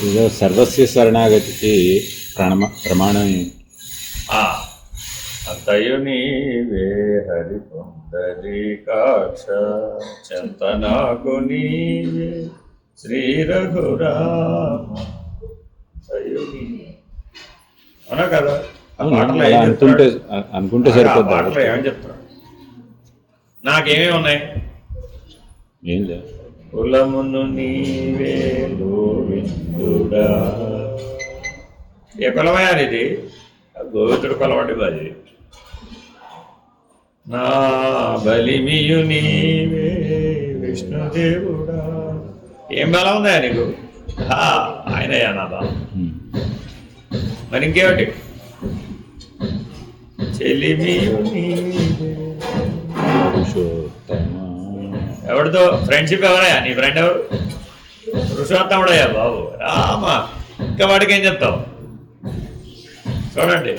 ఇదో సర్వస్వ శరణాగతికి ప్రమాణం అంతయు నీవే హరి పుండరీకాక్ష చింతనాకు నీవే శ్రీ రఘురామ. అవునా కదా? అనుకుంటే సరిపోతుంది. ఏమని చెప్తాను? నాకేమేమి ఉన్నాయి? ఏం లేదు. కులమును నీవే గోవిందుడా. ఏ కులమయ్యా ఇది? గోవిందుడు కులమండి బాది. నా బలిమియు నీవే విష్ణుదేవుడా. ఏం బలం ఉందా నీకు? ఆయనయ్యా నా బలం. మరి ఇంకేమిటి? చెలిమియు నీవే. ఎవరితో ఫ్రెండ్షిప్? ఎవరయ్యా నీ ఫ్రెండ్? ఎవరు? పురుషోత్తముడయ్యా బాబు. రామా, ఇంకా వాడికి ఏం చెప్తావు? చూడండి,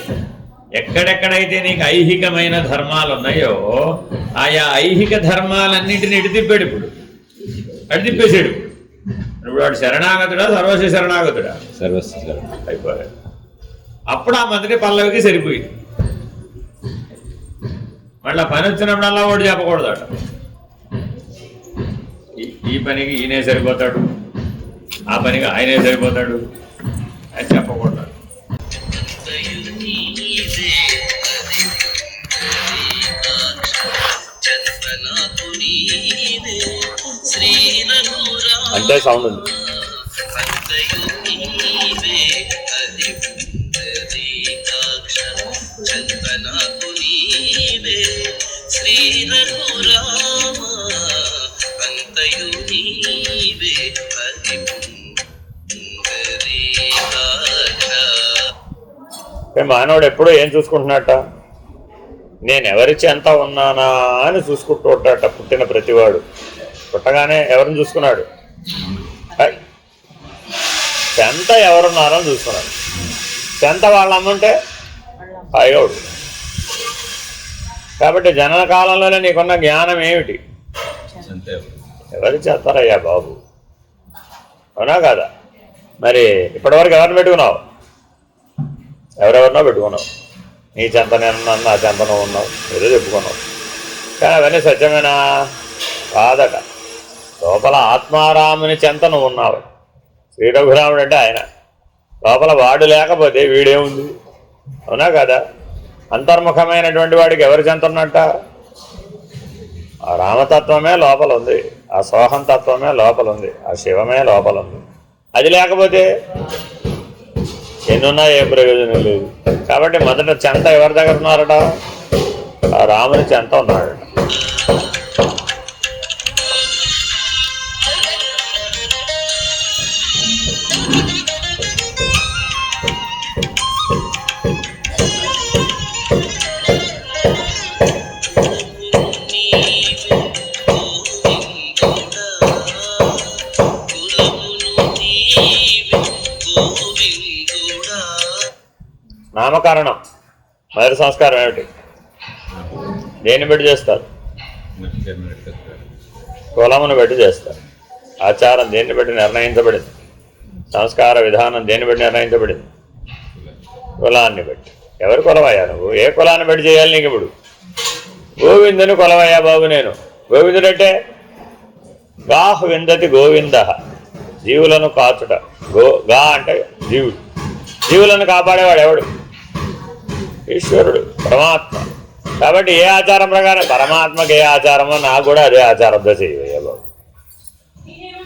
ఎక్కడెక్కడైతే నీకు ఐహికమైన ధర్మాలు ఉన్నాయో ఆయా ఐహిక ధర్మాలన్నింటినీ ఎడితిప్పాడు. అడితిప్పేసాడు. ఇప్పుడు వాడు శరణాగతుడా, సర్వస్వ శరణాగతుడా? సర్వస్వ శరణ అయిపోయాడు. అప్పుడు ఆ మంత్రి పల్లవికి సరిపోయింది. మళ్ళీ పని వచ్చినప్పుడల్లా వాడు చెప్పకూడదు అట. ఈ పనికి ఈయనే సరిపోతాడు, ఆ పనికి ఆయనే సరిపోతాడు అని చెప్పకూడదు. అంటే సౌండ్ ఉంది. మానవుడు ఎప్పుడూ ఏం చూసుకుంటున్నట్ట? నేను ఎవరి చెంత ఉన్నానా అని చూసుకుంటూ ఉంటాట. పుట్టిన ప్రతివాడు పుట్టగానే ఎవరిని చూసుకున్నాడు? చెంత ఎవరున్నారో అని చూసుకున్నాడు. చెంత వాళ్ళ అమ్ముంటే అయ్యోడు. కాబట్టి జనన కాలంలోనే నీకున్న జ్ఞానం ఏమిటి? ఎవరు చేస్తారయ్యా బాబు? అవునా కాదా? మరి ఇప్పటివరకు ఎవరిని పెట్టుకున్నావు? ఎవరెవరినో పెట్టుకున్నావు. నీ చెంత నేనున్నాను, నా చెంత నువ్వు ఉన్నావు, ఏదో చెప్పుకున్నావు. కానీ అవన్నీ సత్యమేనా? కాదట. లోపల ఆత్మారాముని చెంత నువ్వు ఉన్నావు. శ్రీ రఘురాముడు అంటే ఆయన. లోపల వాడు లేకపోతే వీడేముంది? అవునా కదా? అంతర్ముఖమైనటువంటి వాడికి ఎవరి చెంత ఉన్నట్ట? ఆ రామతత్వమే లోపల ఉంది, ఆ సోహం తత్వమే లోపల ఉంది, ఆ శివమే లోపల ఉంది. అది లేకపోతే ఎన్నున్నా ఏ ప్రయోజనం లేదు. కాబట్టి మొదట చెంత ఎవరి దగ్గర ఉన్నారట? ఆ రాముని చెంత ఉన్నాడట. నామకరణం మొదటి సంస్కారం ఏమిటి? దేన్ని బట్టి చేస్తారు? కులమును బట్టి చేస్తారు. ఆచారం దేన్ని బట్టి నిర్ణయించబడింది? సంస్కార విధానం దేన్ని బట్టి నిర్ణయించబడింది? కులాన్ని బట్టి. ఎవరు కులవయ్యా నువ్వు? ఏ కులాన్ని బట్టి చేయాలి నీకు? ఇప్పుడు గోవిందుని కులవయ్యా బాబు నేను. గోవిందుడంటే గాహ్ విందతి గోవింద, జీవులను కాచుట. గా అంటే జీవుడు. జీవులను కాపాడేవాడు ఎవడు? ఈశ్వరుడు, పరమాత్మ. కాబట్టి ఏ ఆచారం ప్రకారం పరమాత్మకి ఏ ఆచారమో నాకు కూడా అదే ఆచారంతో చేయవయ్యా బాబు.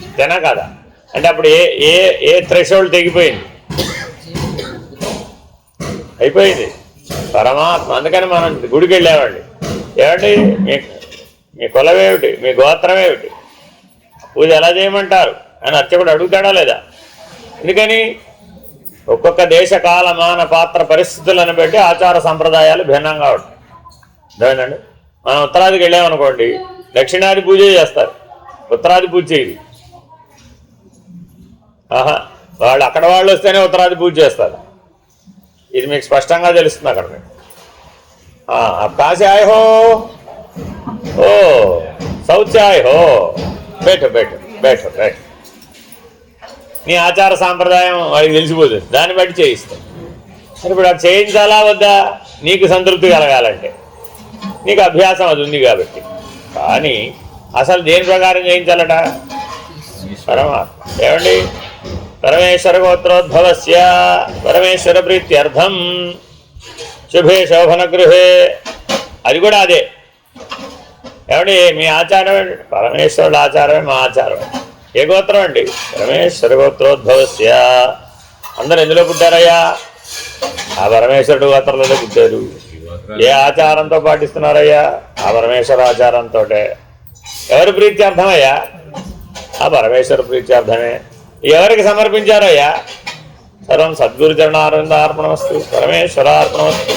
అంతేనా కదా? అంటే అప్పుడు ఏ ఏ ఏ థ్రెషోల్డ్ తెగిపోయింది, అయిపోయింది పరమాత్మ. అందుకని మనం గుడికి వెళ్ళేవాడిని. ఏమిటి మీ కులం ఏమిటి, మీ గోత్రం ఏమిటి, పూజ ఎలా చేయమంటారు అని అర్చకుడు అడుగుతాడా లేదా? ఎందుకని ఒక్కొక్క దేశ కాలమాన పాత్ర పరిస్థితులను బట్టి ఆచార సంప్రదాయాలు భిన్నంగా ఉంటాయి. అదేనండి, మనం ఉత్తరాదికి వెళ్ళామనుకోండి, దక్షిణాది పూజ చేస్తారు, ఉత్తరాది పూజ చేయదు. వాళ్ళు అక్కడ వాళ్ళు వస్తేనే ఉత్తరాది పూజ చేస్తారు. ఇది మీకు స్పష్టంగా తెలుస్తుంది అక్కడ. మీకు आप कहाँ से आए हो? ओ साउथ से आए हो? బెటర్ బెటర్ బెటర్ బెటర్ నీ ఆచార సాంప్రదాయం వాడికి తెలిసిపోతుంది, దాన్ని బట్టి చేయిస్తాం. ఇప్పుడు అది చేయించాలా వద్దా? నీకు సంతృప్తి కలగాలంటే, నీకు అభ్యాసం అది ఉంది కాబట్టి. కానీ అసలు దేని ప్రకారం చేయించాలట? పరమాత్మ. ఏమండి, పరమేశ్వర గోత్రోద్భవస్య పరమేశ్వర ప్రీత్యర్థం శుభే శోభన గృహే, అది కూడా అదే. ఏమండి, మీ ఆచారం ఏంటి? పరమేశ్వరుడు ఆచారమే మా ఆచారం. ఏ గోత్రం అండి? పరమేశ్వర గోత్రోద్భవస్య. అందరు ఎందులో పుట్టారయ్యా? ఆ పరమేశ్వరుడు గోత్రంలో పుట్టారు. ఏ ఆచారంతో పాటిస్తున్నారయ్యా? ఆ పరమేశ్వర ఆచారంతో. ఎవరి ప్రీత్యార్థమయ్యా? ఆ పరమేశ్వర ప్రీత్యార్థమే. ఎవరికి సమర్పించారయ్యా? సర్వం సద్గురు చరణారవిందార్పణమస్తు, పరమేశ్వరార్పణమస్తు,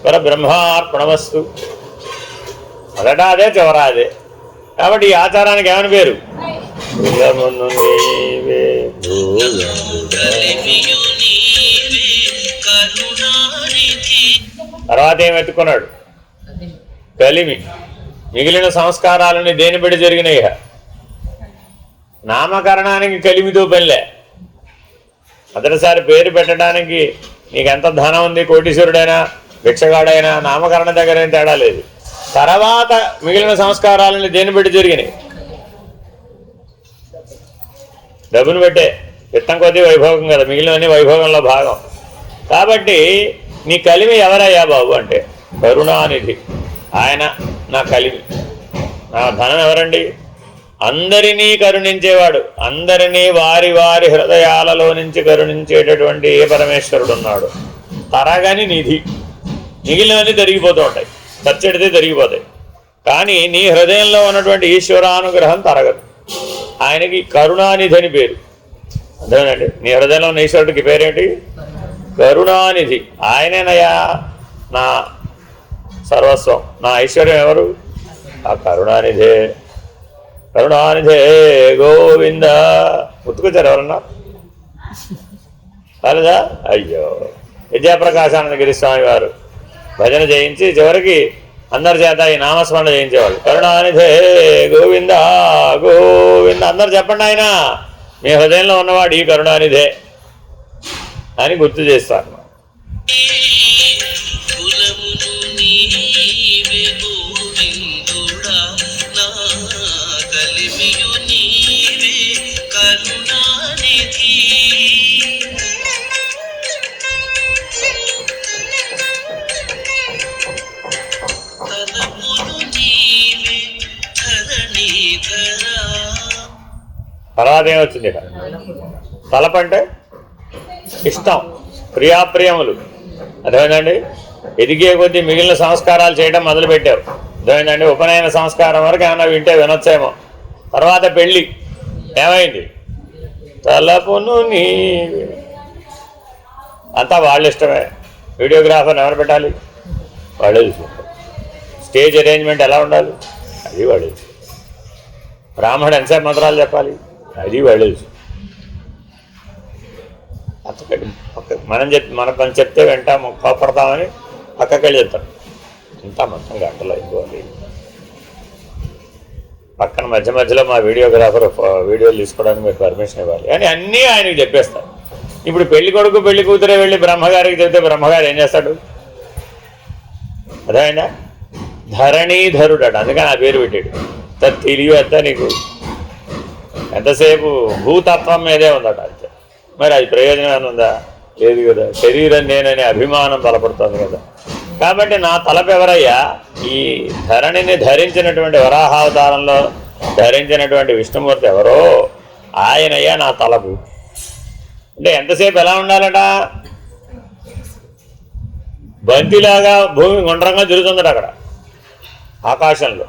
పరబ్రహ్మార్పణమస్తు. మొదట అదే, చివర అదే. కాబట్టి ఈ ఆచారానికి ఏమని పేరు? తర్వాత ఏం ఎత్తుకున్నాడు? కలిమి. మిగిలిన సంస్కారాలని దేని బట్టి జరిగినాయి? నామకరణానికి కలిమితో పనిలే. మొదటిసారి పేరు పెట్టడానికి నీకు ఎంత ధనం ఉంది, కోటీశ్వరుడైనా భిక్షగాడైనా నామకరణ దగ్గర ఏం తేడా లేదు. తర్వాత మిగిలిన సంస్కారాలని దేని బట్టి జరిగినాయి? డబ్బును పెట్టే. విత్తం కొద్దీ వైభోగం కదా, మిగిలినవన్నీ వైభోగంలో భాగం. కాబట్టి నీ కలిమి ఎవరయ్యా బాబు అంటే కరుణానిధి. ఆయన నా కలిమి. నా ధనం ఎవరండి? అందరినీ కరుణించేవాడు. అందరినీ వారి వారి హృదయాలలో నుంచి కరుణించేటటువంటి ఏ పరమేశ్వరుడు ఉన్నాడు? తరగని నిధి. మిగిలినవన్నీ తరిగిపోతూ ఉంటాయి, ఖర్చెడితే తరిగిపోతాయి. కానీ నీ హృదయంలో ఉన్నటువంటి ఈశ్వరానుగ్రహం తరగదు. ఆయనకి కరుణానిధి అని పేరు. అర్థమేనండి? నీ హృదయంలో ఉన్న ఈశ్వరుడికి పేరేంటి? కరుణానిధి. ఆయనేనయ్యా నా సర్వస్వం, నా ఐశ్వర్యం. ఎవరు? ఆ కరుణానిధే. కరుణానిధే గోవింద. గుర్తుకొచ్చారు ఎవరన్నా? కాలేదా? అయ్యో, విద్యాప్రకాశానందగిరి స్వామి వారు భజన చేయించి చివరికి అందరి చేత ఈ నామస్మరణ చేయించేవాళ్ళు. కరుణానిధే గోవింద గోవింద. అందరు చెప్పండి, ఆయన మీ హృదయంలో ఉన్నవాడు ఈ కరుణానిధే అని గుర్తు చేస్తారు. తర్వాత ఏమొచ్చింది ఇక్కడ? తలపంటే ఇష్టం, ప్రియాప్రియములు. అర్థమైందండి? ఎదిగే కొద్దీ మిగిలిన సంస్కారాలు చేయడం మొదలుపెట్టావు. అర్థమైందండి? ఉపనయన సంస్కారం వరకు ఏమన్నా వింటే వినొచ్చేమో. తర్వాత పెళ్ళి ఏమైంది? తలపును నీ. అంతా వాళ్ళ ఇష్టమే. వీడియోగ్రాఫర్ని ఎవరు పెట్టాలి? వాళ్ళే చూసుకుంటారు. స్టేజ్ అరేంజ్మెంట్ ఎలా ఉండాలి? అది వాళ్ళే. బ్రాహ్మణుడు ఎంతసేపు మంత్రాలు చెప్పాలి? అది వాళ్ళే. మనం పని చెప్తే వెంట కోపడతామని పక్కకి వెళ్ళి చెప్తారు. ఇంత మొత్తం గంటలో అయిపోవాలి. పక్కన మధ్య మధ్యలో మా వీడియోగ్రాఫర్ వీడియోలు తీసుకోవడానికి మీరు పర్మిషన్ ఇవ్వాలి అని అన్నీ ఆయనకి చెప్పేస్తారు. ఇప్పుడు పెళ్లి కొడుకు పెళ్లి కూతురే వెళ్ళి బ్రహ్మగారికి చెప్తే బ్రహ్మగారు ఏం చేస్తాడు? అదేనా? ధరణీధరుడు అట. అందుకని ఆ పేరు పెట్టాడు. తెలియత నీకు ఎంతసేపు భూతత్వం మీదే ఉందట. అంతే. మరి అది ప్రయోజనం ఏమైనా ఉందా? లేదు కదా. శరీరం నేననే అభిమానం బలపడుతుంది కదా. కాబట్టి నా తలపు ఎవరయ్యా? ఈ ధరణిని ధరించినటువంటి వరాహావతారంలో ధరించినటువంటి విష్ణుమూర్తి ఎవరో ఆయనయ్యా నా తలపు. అంటే ఎంతసేపు ఎలా ఉండాలట? బంతిలాగా భూమి గుండ్రంగా తిరుగుతుందట అక్కడ ఆకాశంలో.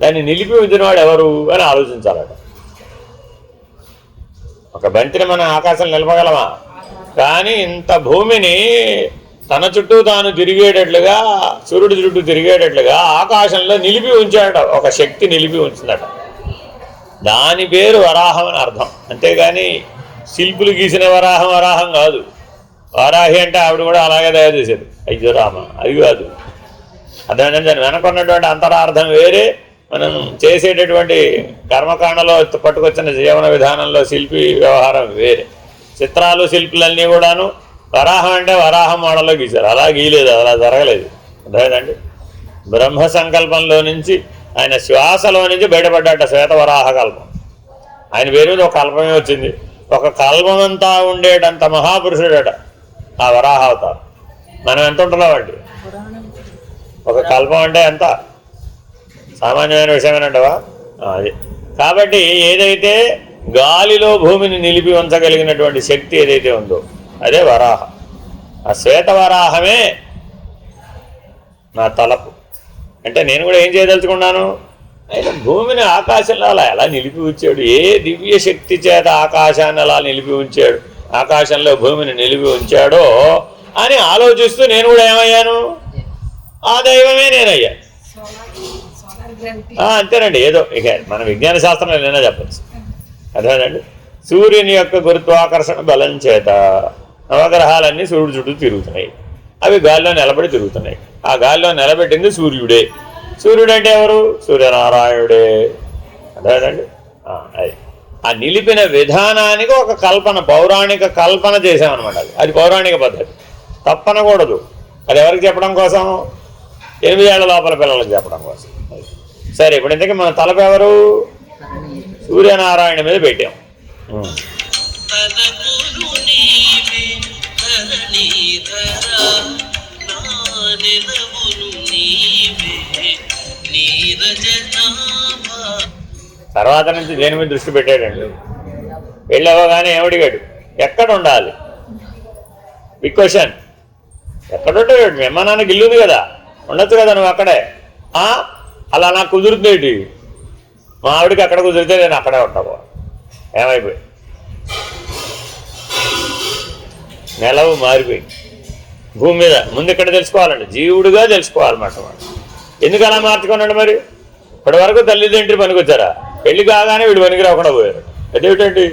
దాన్ని నిలిపి ఉంచినవాడు ఎవరు అని ఆలోచించాలట. ఒక బంతిని మనం ఆకాశం నిలపగలమా? కానీ ఇంత భూమిని తన చుట్టూ తాను తిరిగేటట్లుగా, సూర్యుడి చుట్టూ తిరిగేటట్లుగా ఆకాశంలో నిలిపి ఉంచాడట. ఒక శక్తి నిలిపి ఉంచిందట. దాని పేరు వరాహం అని అర్థం. అంతేగాని శిల్పులు గీసిన వరాహం వరాహం కాదు. వారాహి అంటే ఆవిడ కూడా అలాగే తయారు చేసేది. అయ్యో రామ, అది కాదు. అర్థమైందని దాన్ని వెనకున్నటువంటి అంతరార్థం వేరే, మనం చేసేటటువంటి కర్మకాండలో పట్టుకొచ్చిన జీవన విధానంలో శిల్పి వ్యవహారం వేరే. చిత్రాలు శిల్పులన్నీ కూడాను వరాహం అంటే వరాహం మోడల్లో గీశారు, అలా గీయలేదు, అలా జరగలేదు. అర్థమైందండి? బ్రహ్మ సంకల్పంలో నుంచి ఆయన శ్వాసలో నుంచి బయటపడ్డాట శ్వేతవరాహ కల్పం. ఆయన పేరు మీద ఒక కల్పమే వచ్చింది. ఒక కల్పమంతా ఉండేటంత మహాపురుషుడట ఆ వరాహావతారం. మనం ఎంత ఉంటున్నామండి? ఒక కల్పం అంటే ఎంత సామాన్యమైన విషయమేనంటవా? అది. కాబట్టి ఏదైతే గాలిలో భూమిని నిలిపి ఉంచగలిగినటువంటి శక్తి ఏదైతే ఉందో అదే వరాహ. ఆ శ్వేతవరాహమే నా తలపు. అంటే నేను కూడా ఏం చేయదలుచుకున్నాను? ఆయన భూమిని ఆకాశంలో అలా ఎలా నిలిపి ఉంచాడు? ఏ దివ్య శక్తి చేత ఆకాశాన్ని అలా నిలిపి ఉంచాడు, ఆకాశంలో భూమిని నిలిపి ఉంచాడో అని ఆలోచిస్తూ నేను కూడా ఏమయ్యాను? ఆ దైవమే నేనయ్యాను. అంతేనండి. ఏదో ఇక మన విజ్ఞాన శాస్త్రంలో నేనే చెప్పచ్చు. అదేనండి. సూర్యుని యొక్క గురుత్వాకర్షణ బలం చేత నవగ్రహాలన్నీ సూర్యుడు చుట్టూ తిరుగుతున్నాయి. అవి గాలిలో నిలబడి తిరుగుతున్నాయి. ఆ గాలిలో నిలబెట్టింది సూర్యుడే. సూర్యుడు అంటే ఎవరు? సూర్యనారాయణుడే. అదేనండి. అది ఆ నిలిపిన విధానానికి ఒక కల్పన, పౌరాణిక కల్పన చేసామన్నమాట. అది పౌరాణిక పద్ధతి, తప్పనకూడదు. అది ఎవరికి చెప్పడం కోసం? 8 ఏళ్ల లోపల పిల్లలకు చెప్పడం కోసం. సరే, ఇప్పుడు ఇంతకీ మన తలపు ఎవరు? సూర్యనారాయణ మీద పెట్టాం. తర్వాత నుంచి దేని మీద దృష్టి పెట్టాడండి? వెళ్ళవగానే ఏమడిగాడు? ఎక్కడ ఉండాలి? Big question. ఎక్కడుంటాడు? మీ అమ్మ నాన్నకి ఇల్లు ఉంది కదా, ఉండొచ్చు కదా నువ్వు అక్కడే. అలా నాకు కుదురుతుందేంటి? మా ఆవిడికి అక్కడ కుదిరితే నేను అక్కడే ఉంటావు. ఏమైపోయి నెలవు మారిపోయింది భూమి మీద. ముందు ఇక్కడ తెలుసుకోవాలండి, జీవుడుగా తెలుసుకోవాలన్నమాట. ఎందుకు అలా మార్చుకున్నాడు మరి? ఇప్పటి వరకు తల్లిదండ్రి పనికొచ్చారా? పెళ్లి కాగానే వీడు పనికి రాకుండా పోయారు. అదేమిటండి?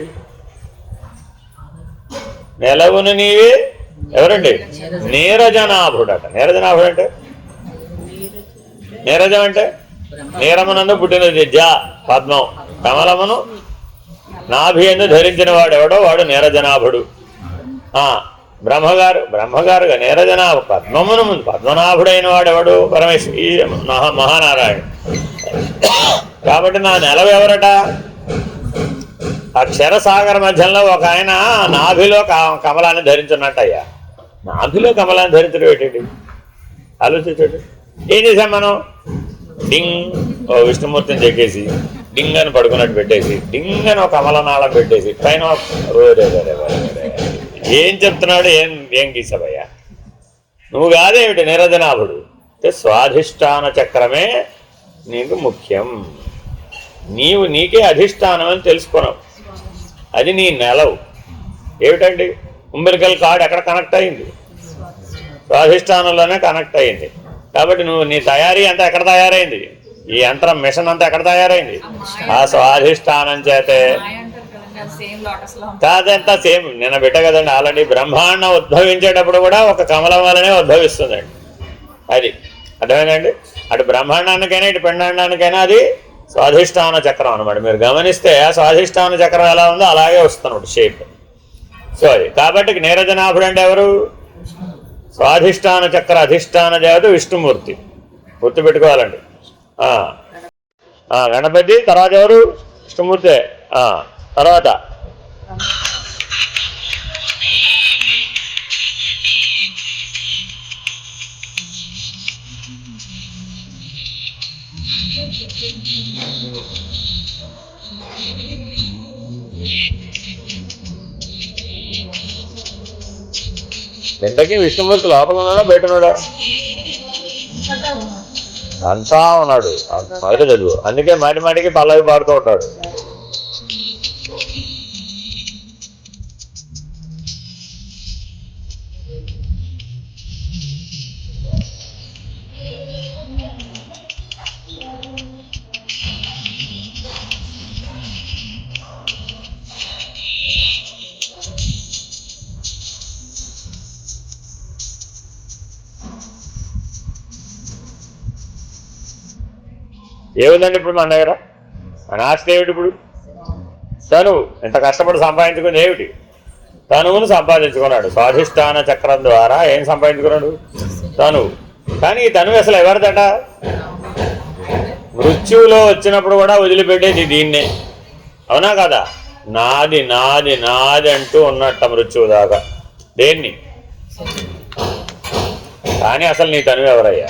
నెలవును నీవే ఎవరండి? నీరజనాభుడట. నీరజనాభుడు అంటే నీరజం అంటే నీరమునందు పుట్టినది జ పద్మం, కమలమును నాభి ఎందు ధరించిన వాడు ఎవడో వాడు నీరజనాభుడు. బ్రహ్మగారుగా నీరజనాభ పద్మమును ముందు పద్మనాభుడైన వాడెవడు? పరమేశ్వరు, ఈ మహానారాయణ. కాబట్టి నా నెలవు ఎవరట? ఆ క్షరసాగర మధ్యంలో ఒక ఆయన నాభిలో కమలాన్ని ధరించున్నట్టయ్యా. నాభిలో కమలాన్ని ధరించడం ఏంటండి? ఆలోచించండి. ఏం చేసాం మనం? డింగ్ ఓ విష్ణుమూర్తిని చెక్కేసి డింగ్ అని పడుకున్నట్టు పెట్టేసి, డింగ్ అని ఒక కమలనాళం పెట్టేసి పైన ఏం చెప్తున్నాడు? ఏం గీసావయ్యా? నువ్వు కాదేమిటి నిరజనాభుడు? అంటే స్వాధిష్టాన చక్రమే నీకు ముఖ్యం. నీకే అధిష్టానం అని తెలుసుకున్నావు. అది నీ నెలవు. ఏమిటండి? ఉంబిలికల్ కార్డ్ ఎక్కడ కనెక్ట్ అయింది? స్వాధిష్టానంలోనే కనెక్ట్ అయింది. కాబట్టి నీ తయారీ అంతా ఎక్కడ తయారైంది? ఈ యంత్రం మిషన్ అంతా ఎక్కడ తయారైంది? ఆ స్వాధిష్టానం చేతే. కాదంతా సేమ్ నిన్న పెట్ట కదండి ఆల్రెడీ. బ్రహ్మాండం ఉద్భవించేటప్పుడు కూడా ఒక కమలం వల్లనే ఉద్భవిస్తుందండి. అది అర్థమైందండి. అటు బ్రహ్మాండానికైనా ఇటు పిండాండానికైనా అది స్వాధిష్టాన చక్రం అనమాట. మీరు గమనిస్తే ఆ స్వాధిష్టాన చక్రం ఎలా ఉందో అలాగే వస్తున్నమాట షేప్. సో అది కాబట్టి నీరజనాభుడు అంటే ఎవరు? స్వాధిష్టాన చక్ర అధిష్టాన దేవత విష్ణుమూర్తి. గుర్తుపెట్టుకోవాలండి. గణపతి తర్వాత ఎవరు? విష్ణుమూర్తి. తర్వాత ఇంతకీ విష్ణుమూర్తి లోపల ఉన్నాడా బయట ఉన్నాడా? అంతా ఉన్నాడు. మొదటి చదువు. అందుకే మాటి మాటికి పల్లవి పాడుతూ ఉంటాడు. ఏముందండి ఇప్పుడు మన దగ్గర? మన ఆస్తి ఏమిటి ఇప్పుడు? తనువు. ఎంత కష్టపడి సంపాదించుకుంది ఏమిటి? తనువును సంపాదించుకున్నాడు. స్వాధిష్టాన చక్రం ద్వారా ఏం సంపాదించుకున్నాడు? తనువు. కానీ ఈ తనువు అసలు ఎవరిదట? మృత్యువులో వచ్చినప్పుడు కూడా వదిలిపెట్టేది దీన్నే, అవునా కదా? నాది నాది నాది అంటూ ఉన్నట్ట మృత్యువు దాకా. దేన్ని? కానీ అసలు నీ తనువు ఎవరయ్యా?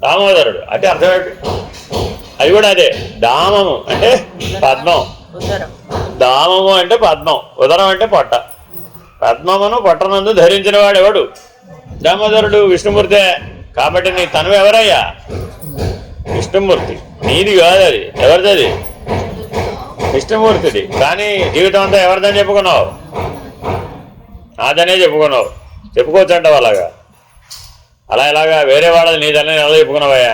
దామోదరుడు. అంటే అర్థమేంటి? అది కూడా అదే. దామము అంటే పద్మం, దామము అంటే పద్మం, ఉదరం అంటే పొట్ట. పద్మమును పొట్టనందు ధరించిన వాడు ఎవడు? దామోదరుడు, విష్ణుమూర్తే. కాబట్టి నీ తనువు ఎవరయ్యా? విష్ణుమూర్తి. నీది కాదు అది. ఎవరిది అది? విష్ణుమూర్తిది. కానీ జీవితం అంతా ఎవరిదని చెప్పుకున్నావు? నాదనే చెప్పుకున్నావు. చెప్పుకోవచ్చు అంటావు అలాగా? అలా ఇలాగా వేరే వాళ్ళది నీదనే ఎలా చెప్పుకున్నావయ్యా?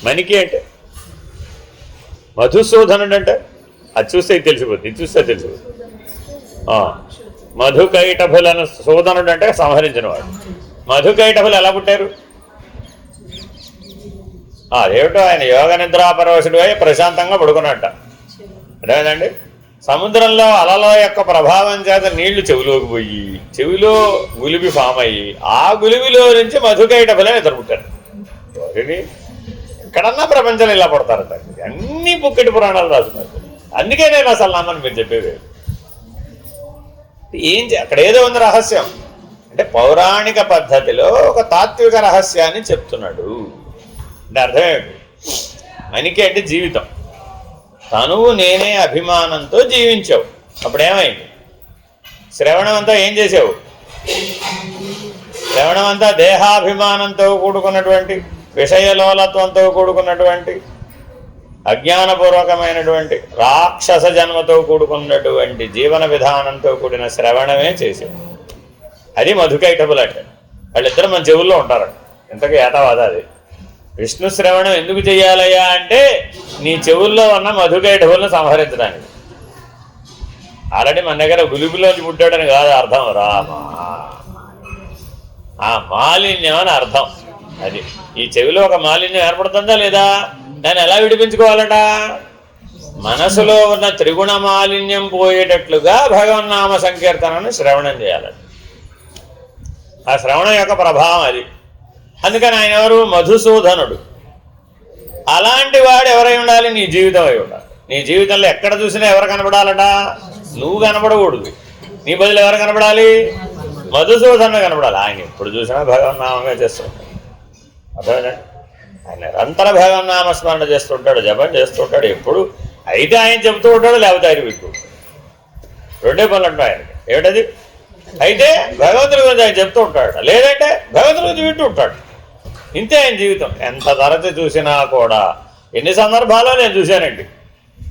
మణికి అంటే మధుసూదనుడు అంటే అది చూస్తే తెలిసిపోతుంది, ఇది చూస్తే తెలిసిపోతుంది. మధుకైటభులను సూదనుడు అంటే సంహరించిన వాడు. మధుకైటభులు ఎలా పుట్టారు? అదేమిటో ఆయన యోగ నిద్రాపరవశుడు అయి ప్రశాంతంగా పడుకున్నట్ట. అదేదండి, సముద్రంలో అలల యొక్క ప్రభావం చేత నీళ్లు చెవిలోకి పోయి చెవిలో గులిబి ఫామ్ అయ్యి ఆ గులిబిలో నుంచి మధుకైటభులే నిద్రపుట్టారు. ఎక్కడన్నా ప్రపంచంలో ఇలా పడతారట. అన్ని పుక్కటి పురాణాలు రాస్తున్నారు. అందుకే నేను అసలు నమ్మని మీరు చెప్పేది అక్కడ ఏదో ఉంది రహస్యం. అంటే పౌరాణిక పద్ధతిలో ఒక తాత్విక రహస్యాన్ని చెప్తున్నాడు. అంటే అర్థమేమిటి? మనకి అంటే జీవితం. తనువు నేనే అభిమానంతో జీవించావు. అప్పుడేమైంది? శ్రవణం అంతా ఏం చేసావు? శ్రవణం అంతా దేహాభిమానంతో కూడుకున్నటువంటి, విషయలోలత్వంతో కూడుకున్నటువంటి, అజ్ఞానపూర్వకమైనటువంటి రాక్షస జన్మతో కూడుకున్నటువంటి జీవన విధానంతో కూడిన శ్రవణమే చేసేది. అది మధుకైటభులు అంటే. వాళ్ళిద్దరు మన చెవుల్లో ఉంటారంట. ఇంతకీ ఏటవాదా అది? విష్ణు శ్రవణం ఎందుకు చెయ్యాలయ్యా అంటే నీ చెవుల్లో ఉన్న మధుకైటభులను సంహరించడానికి. ఆల్రెడీ మన దగ్గర గులిబిలోంచి పుట్టాడని కాదు అర్థం, రామా ఆ మాలిన్యం అని అర్థం. అది ఈ చెవిలో ఒక మాలిన్యం ఏర్పడుతుందా లేదా? దాన్ని ఎలా విడిపించుకోవాలట? మనసులో ఉన్న త్రిగుణ మాలిన్యం పోయేటట్లుగా భగవన్నామ సంకీర్తనను శ్రవణం చేయాలట. ఆ శ్రవణం యొక్క ప్రభావం అది. అందుకని ఆయన ఎవరు? మధుసూదనుడు. అలాంటి వాడు ఎవరై ఉండాలి? నీ జీవితం అయి ఉండాలి. నీ జీవితంలో ఎక్కడ చూసినా ఎవరు కనపడాలట? నువ్వు కనపడకూడదు. నీ బదులు ఎవరు కనపడాలి? మధుసూదనుడు కనపడాలి. ఆయన ఎప్పుడు చూసినా భగవన్నామే చేస్తుంటాడు. అర్థమైనా? ఆయన నిరంతర భగవన్నామస్మరణ చేస్తుంటాడు, జపం చేస్తుంటాడు ఎప్పుడు. అయితే ఆయన చెబుతూ ఉంటాడు, లేకపోతే ఆయన వింటూ. రెండే పనులు అంటాడు ఆయనకి. ఏమిటది? అయితే భగవంతుడి గురించి ఆయన చెప్తూ ఉంటాడు, లేదంటే భగవంతుడి గురించి వింటూ ఉంటాడు. ఇంతే ఆయన జీవితం. ఎంత తరచు చూసినా కూడా, ఎన్ని సందర్భాల్లో నేను చూశానండి.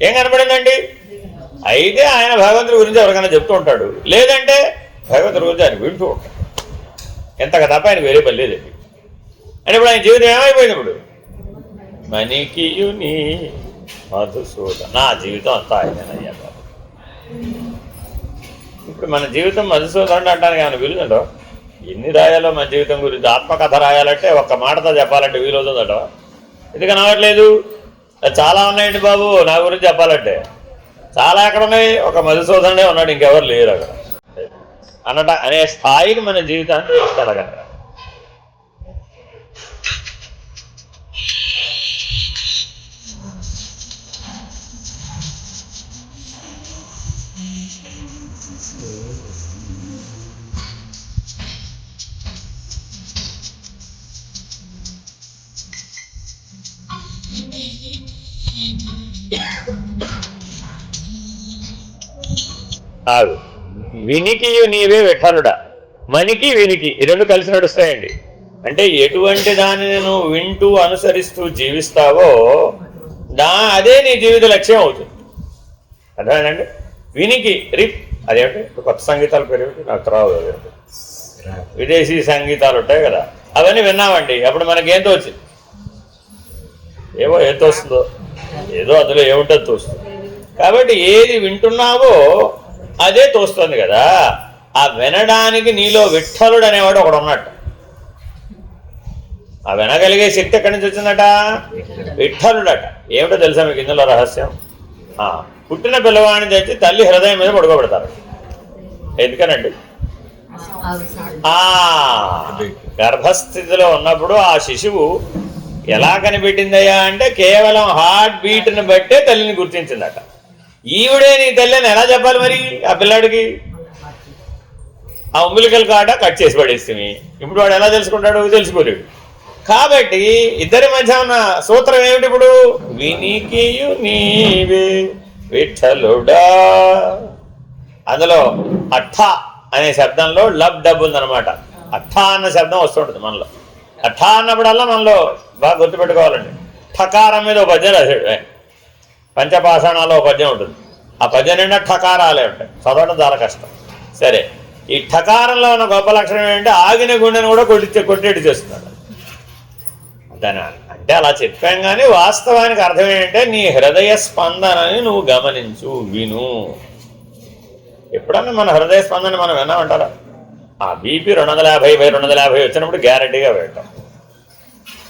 ఏం కనపడిందండి? అయితే ఆయన భగవంతుడి గురించి ఎవరికైనా చెప్తూ ఉంటాడు, లేదంటే భగవంతుడి గురించి ఆయన వింటూ ఉంటాడు. ఎంతగా తప్ప ఆయన వేరే పని లేదండి. అని ఇప్పుడు ఆయన జీవితం ఏమైపోయింది? ఇప్పుడు మణికియుని మధుసూదన. నా జీవితం అంతా ఆయనయ్యా. ఇప్పుడు మన జీవితం మధుసూదనుడు అంటానికి ఏమైనా వీలుందో? ఎన్ని రాయాలో మన జీవితం గురించి? ఆత్మకథ రాయాలంటే ఒక్క మాటతో చెప్పాలంటే వీలవుతుందట. ఎందుకు అనవట్లేదు? చాలా ఉన్నాయండి బాబు నా గురించి చెప్పాలంటే. చాలా ఎక్కడ ఉన్నాయి? ఒక మధుసూదనుడే ఉన్నాడు, ఇంకెవరు లేరు అక్కడ అనే స్థాయికి మన జీవితాన్ని తీసుకెళ్ళగలరు. కాదు, వినికియు నీవే విఠలుడా. మనికి వినికి ఈ రెండు కలిసి నడుస్తాయండి. అంటే ఎటువంటి దానిని నువ్వు వింటూ అనుసరిస్తూ జీవిస్తావో అదే నీ జీవిత లక్ష్యం అవుతుంది. అర్థమేనండి? వినికి రిప్ అదేంటి? కొత్త సంగీతాలు పెరిగి నాకు రావు. అదేంటి? విదేశీ సంగీతాలు ఉంటాయి కదా, అవన్నీ విన్నామండి. అప్పుడు మనకేం తోచింది? ఏమో ఏం తోస్తుందో, ఏదో అందులో ఏముంటుందో తోస్తుంది. కాబట్టి ఏది వింటున్నావో అదే తోస్తుంది కదా. ఆ వినడానికి నీలో విఠలుడు అనేవాడు ఒకడు ఉన్నట్టు. ఆ వినగలిగే శక్తి ఎక్కడి నుంచి వచ్చిందట? విఠలుడట. ఏమిటో తెలుసా మీకు ఇందులో రహస్యం? పుట్టిన పిల్లవాడిని తెచ్చి తల్లి హృదయం మీద పడుకోబెడతారు. ఎందుకనండి? గర్భస్థితిలో ఉన్నప్పుడు ఆ శిశువు ఎలా కనిపెట్టిందయ్యా అంటే కేవలం హార్ట్ బీట్ని బట్టే తల్లిని గుర్తించిందట. ఈవిడే నీ తల్లి అని ఎలా చెప్పాలి మరి ఆ పిల్లాడికి? ఆ ఉంబిలికల్ కాడ కట్ చేసి పడేస్తుంది. ఇప్పుడు వాడు ఎలా తెలుసుకుంటాడు? తెలుసుకోలేడు. కాబట్టి ఇద్దరి మధ్య ఉన్న సూత్రం ఏమిటి ఇప్పుడు? వినికియు నీవే విఠలుడా. అందులో అఠ అనే శబ్దంలో లబ్ డబ్ ఉందన్నమాట. అఠ అన్న శబ్దం వస్తుంటుంది మనలో. అఠ అన్నప్పుడల్లా మనలో బాగా గుర్తుపెట్టుకోవాలండి. ఠకారం మీద ఒక పద్యం రాశాడు. పంచపాషాణాల్లో ఒక పద్యం ఉంటుంది. ఆ పద్యం నిండా ఠకారాలే ఉంటాయి. చదవడం చాలా కష్టం. సరే, ఈ ఠకారంలో ఉన్న గొప్ప లక్షణం ఏంటంటే ఆగిన గుండెను కూడా కొట్టేట్టు చేస్తున్నాడు. దాని అంటే అలా చెప్పాం కానీ వాస్తవానికి అర్థం ఏంటంటే నీ హృదయ స్పందనని నువ్వు గమనించు, విను. ఎప్పుడన్నా మన హృదయ స్పందన మనం విన్నామంటారా? ఆ బీపీ 250/250 వచ్చినప్పుడు గ్యారంటీగా పెట్టాం.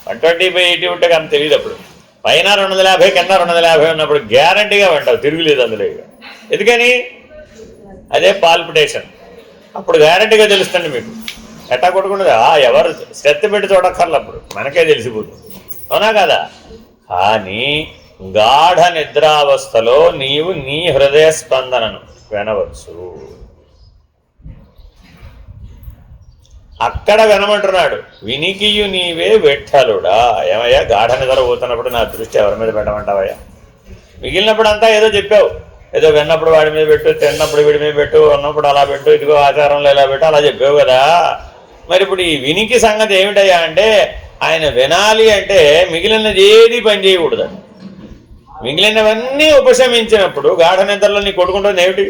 120/80 ఉంటే కానీ తెలియదు. అప్పుడు పైన 250 కింద 250 ఉన్నప్పుడు గ్యారంటీగా వింటావు, తిరుగులేదు అందులో. ఇక ఎందుకని? అదే పాల్పిటేషన్. అప్పుడు గ్యారంటీగా తెలుస్తుంది మీకు. ఎట్టా కొట్టుకుంటుంది ఎవరు శ్రద్ధ పెట్టి చూడక్కర్లు, అప్పుడు మనకే తెలిసిపోతుంది. అవునా కదా? కానీ గాఢ నిద్రావస్థలో నీవు నీ హృదయ స్పందనను వినవచ్చు. అక్కడ వినమంటున్నాడు. వినికియు నీవే విఠలుడా. ఏమయ్యా గాఢ నిద్ర పోతున్నప్పుడు నా దృష్టి ఎవరి మీద పెట్టమంటావయ్యా? మిగిలినప్పుడు అంతా ఏదో చెప్పావు. ఏదో విన్నప్పుడు వాడి మీద పెట్టు, తిన్నప్పుడు వీడి మీద పెట్టు, ఉన్నప్పుడు అలా పెట్టు, ఇదిగో ఆచారంలో ఇలా పెట్టు, అలా చెప్పావు కదా. మరి ఇప్పుడు ఈ వినికి సంగతి ఏమిటయ్యా అంటే ఆయన వినాలి అంటే మిగిలినది ఏది పని చేయకూడదు. మిగిలినవన్నీ ఉపశమించినప్పుడు గాఢ నిద్రలో నీ కొట్టుకుంటుంది ఏమిటి?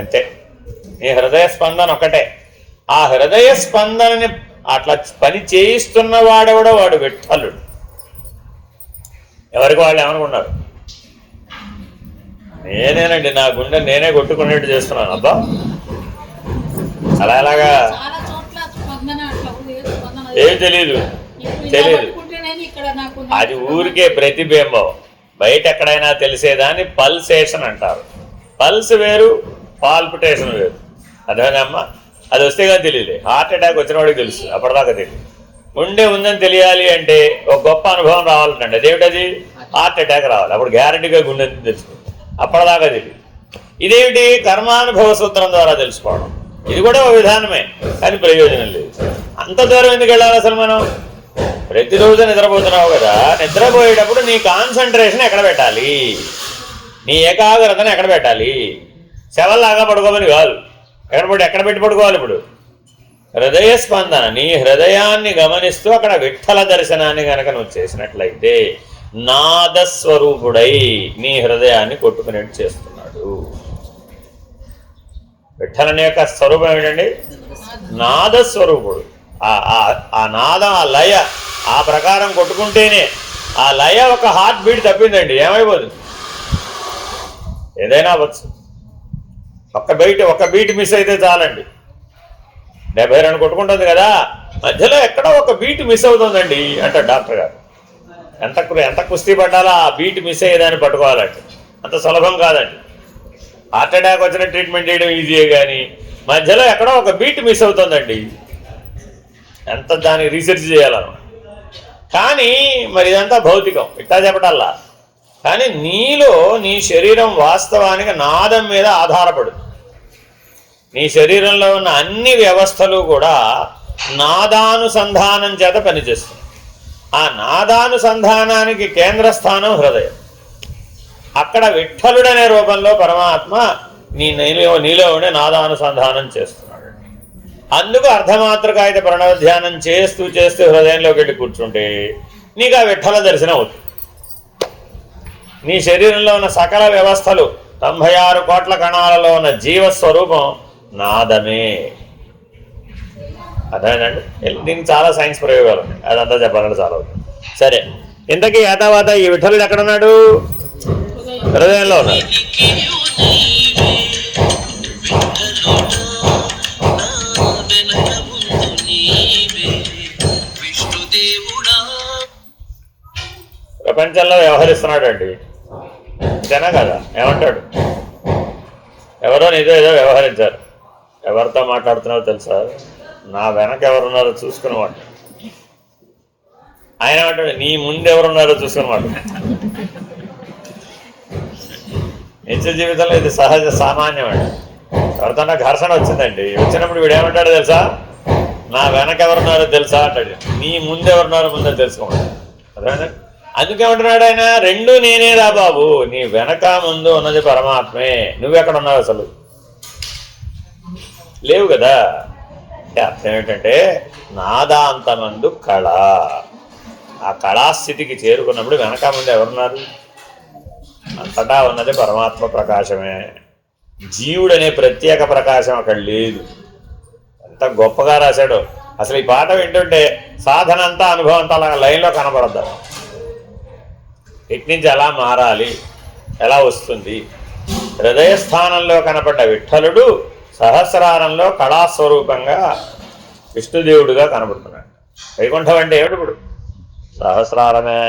అంతే, నీ హృదయ స్పందన ఒకటే. ఆ హృదయ స్పందనని అట్లా పని చేయిస్తున్న వాడెవడో వాడు విఠలుడు. ఎవరికి వాళ్ళు ఏమనుకున్నారు? నేనేనండి, నా గుండె నేనే కొట్టుకునేట్టు చేస్తున్నాను. అబ్బా అలా ఎలాగా? ఏమి తెలీదు. అది ఊరికే ప్రతిబింబం. బయట ఎక్కడైనా తెలిసేదాన్ని పల్సేషన్ అంటారు. పల్స్ వేరు, పాల్పిటేషన్ వేరు. అదేనమ్మా, అది వస్తే కానీ తెలియదు. హార్ట్ అటాక్ వచ్చిన వాడికి తెలుసు, అప్పటిదాకా తెలియదు. ఉండే ఉందని తెలియాలి అంటే ఒక గొప్ప అనుభవం రావాలంటే అదేమిటది? హార్ట్ అటాక్ రావాలి. అప్పుడు గ్యారంటీగా గుండె తెలుసు, అప్పటిదాకా తెలియదు. ఇదేమిటి? కర్మానుభవ సూత్రం ద్వారా తెలుసుకోవడం. ఇది కూడా ఒక విధానమే, కానీ ప్రయోజనం లేదు. అంత దూరం ఎందుకు వెళ్ళాలి అసలు మనం? ప్రతిరోజు నిద్రపోతున్నావు కదా, నిద్రపోయేటప్పుడు నీ కాన్సన్ట్రేషన్ ఎక్కడ పెట్టాలి? నీ ఏకాగ్రతను ఎక్కడ పెట్టాలి? శవల్లాగా పడుకోమని కాదు. ఎక్కడ పెట్టి పడుకోవాలి? ఇప్పుడు హృదయ స్పందన, నీ హృదయాన్ని గమనిస్తూ అక్కడ విఠల దర్శనాన్ని కనుక నువ్వు చేసినట్లయితే నాదస్వరూపుడై నీ హృదయాన్ని కొట్టుకునేట్టు చేస్తున్నాడు. విఠలని యొక్క స్వరూపం ఏమిటండి? నాదస్వరూపుడు. ఆ నాదం, ఆ లయ ఆ ప్రకారం కొట్టుకుంటేనే ఆ లయ ఒక హార్ట్ బీట్ తప్పిందండి ఏమైపోతుంది? ఏదైనా అవ్వచ్చు. ఒక బీట్ మిస్ అయితే చాలండి. 72 కొట్టుకుంటుంది కదా, మధ్యలో ఎక్కడో ఒక బీట్ మిస్ అవుతుందండి అంటారు డాక్టర్ గారు. ఎంత కుస్తీ పడ్డాలో ఆ బీట్ మిస్ అయ్యేదాన్ని పట్టుకోవాలంటే అంత సులభం కాదండి. హార్ట్ అటాక్ వచ్చిన ట్రీట్మెంట్ చేయడం ఈజీయే, కానీ మధ్యలో ఎక్కడో ఒక బీట్ మిస్ అవుతుందండి. ఎంత దానికి రీసెర్చ్ చేయాలను. కానీ మరి ఇదంతా భౌతికం, ఇట్టా చెప్పటల్లా. కానీ నీలో నీ శరీరం వాస్తవానికి నాదం మీద ఆధారపడు. నీ శరీరంలో ఉన్న అన్ని వ్యవస్థలు కూడా నాదానుసంధానం చేత పనిచేస్తుంది. ఆ నాదానుసంధానానికి కేంద్ర స్థానం హృదయం. అక్కడ విఠలుడనే రూపంలో పరమాత్మ నీలో ఉండే నాదానుసంధానం చేస్తున్నాడు. అందుకు అర్ధమాత్రకాయత ప్రణవ ధ్యానం చేస్తూ హృదయంలోకి వెళ్ళి కూర్చుంటే నీకు ఆ విఠల దర్శనం అవుతుంది. నీ శరీరంలో ఉన్న సకల వ్యవస్థలు 96 కోట్ల కణాలలో ఉన్న జీవస్వరూపం నాదమే. అర్థమైందండి? దీనికి చాలా సైన్స్ ప్రయోగాలు ఉన్నాయి, అదంతా చెప్పాలంటే చాలా అవుతుంది. సరే, ఇంతకీ ఏతావాత ఈ విఠలుడు ఎక్కడున్నాడు? హృదయంలో ఉన్నాడు. ప్రపంచంలో వ్యవహరిస్తున్నాడు అండి, అంతేనా కదా? ఏమంటాడు? ఎవరో నీతో ఏదో వ్యవహరించారు, ఎవరితో మాట్లాడుతున్నారో తెలుసా? నా వెనక ఎవరున్నారో చూసుకుని మాట. ఆయన ఏమంటాడు? నీ ముందు ఎవరున్నారో చూసుకుని మాట. నిత్య జీవితంలో ఇది సహజ సామాన్యం అండి. ఎవరితో ఘర్షణ వచ్చిందండి, వచ్చినప్పుడు వీడు ఏమంటాడో తెలుసా? నా వెనక ఎవరున్నారో తెలుసా అంటాడు. నీ ముందు ఎవరున్నారో ముందో తెలుసుకోమంటాడు. అదేనా? అందుకేమంటున్నాడు ఆయన, రెండూ నేనేరా బాబు, నీ వెనక ముందు ఉన్నది పరమాత్మే, నువ్వెక్కడున్నావు అసలు? లేవు కదా. అర్థం ఏంటంటే నాదాంతమందు కళ, ఆ కళాస్థితికి చేరుకున్నప్పుడు వెనక ముందు ఎవరున్నారు? అంతటా ఉన్నది పరమాత్మ ప్రకాశమే. జీవుడనే ప్రత్యేక ప్రకాశం అక్కడ లేదు. ఎంత గొప్పగా రాశాడు అసలు. ఈ పాట వింటుంటే సాధన అంతా అనుభవం అంతా అలా లైన్లో కనబడద్దు. ఇటు నుంచి ఎలా మారాలి, ఎలా వస్తుంది? హృదయస్థానంలో కనపడ్డ విఠలుడు సహస్రారంలో కళాస్వరూపంగా విష్ణుదేవుడుగా కనబడుతున్నాడు. వైకుంఠం అంటే ఏమిటి? ఇప్పుడు సహస్రారమే.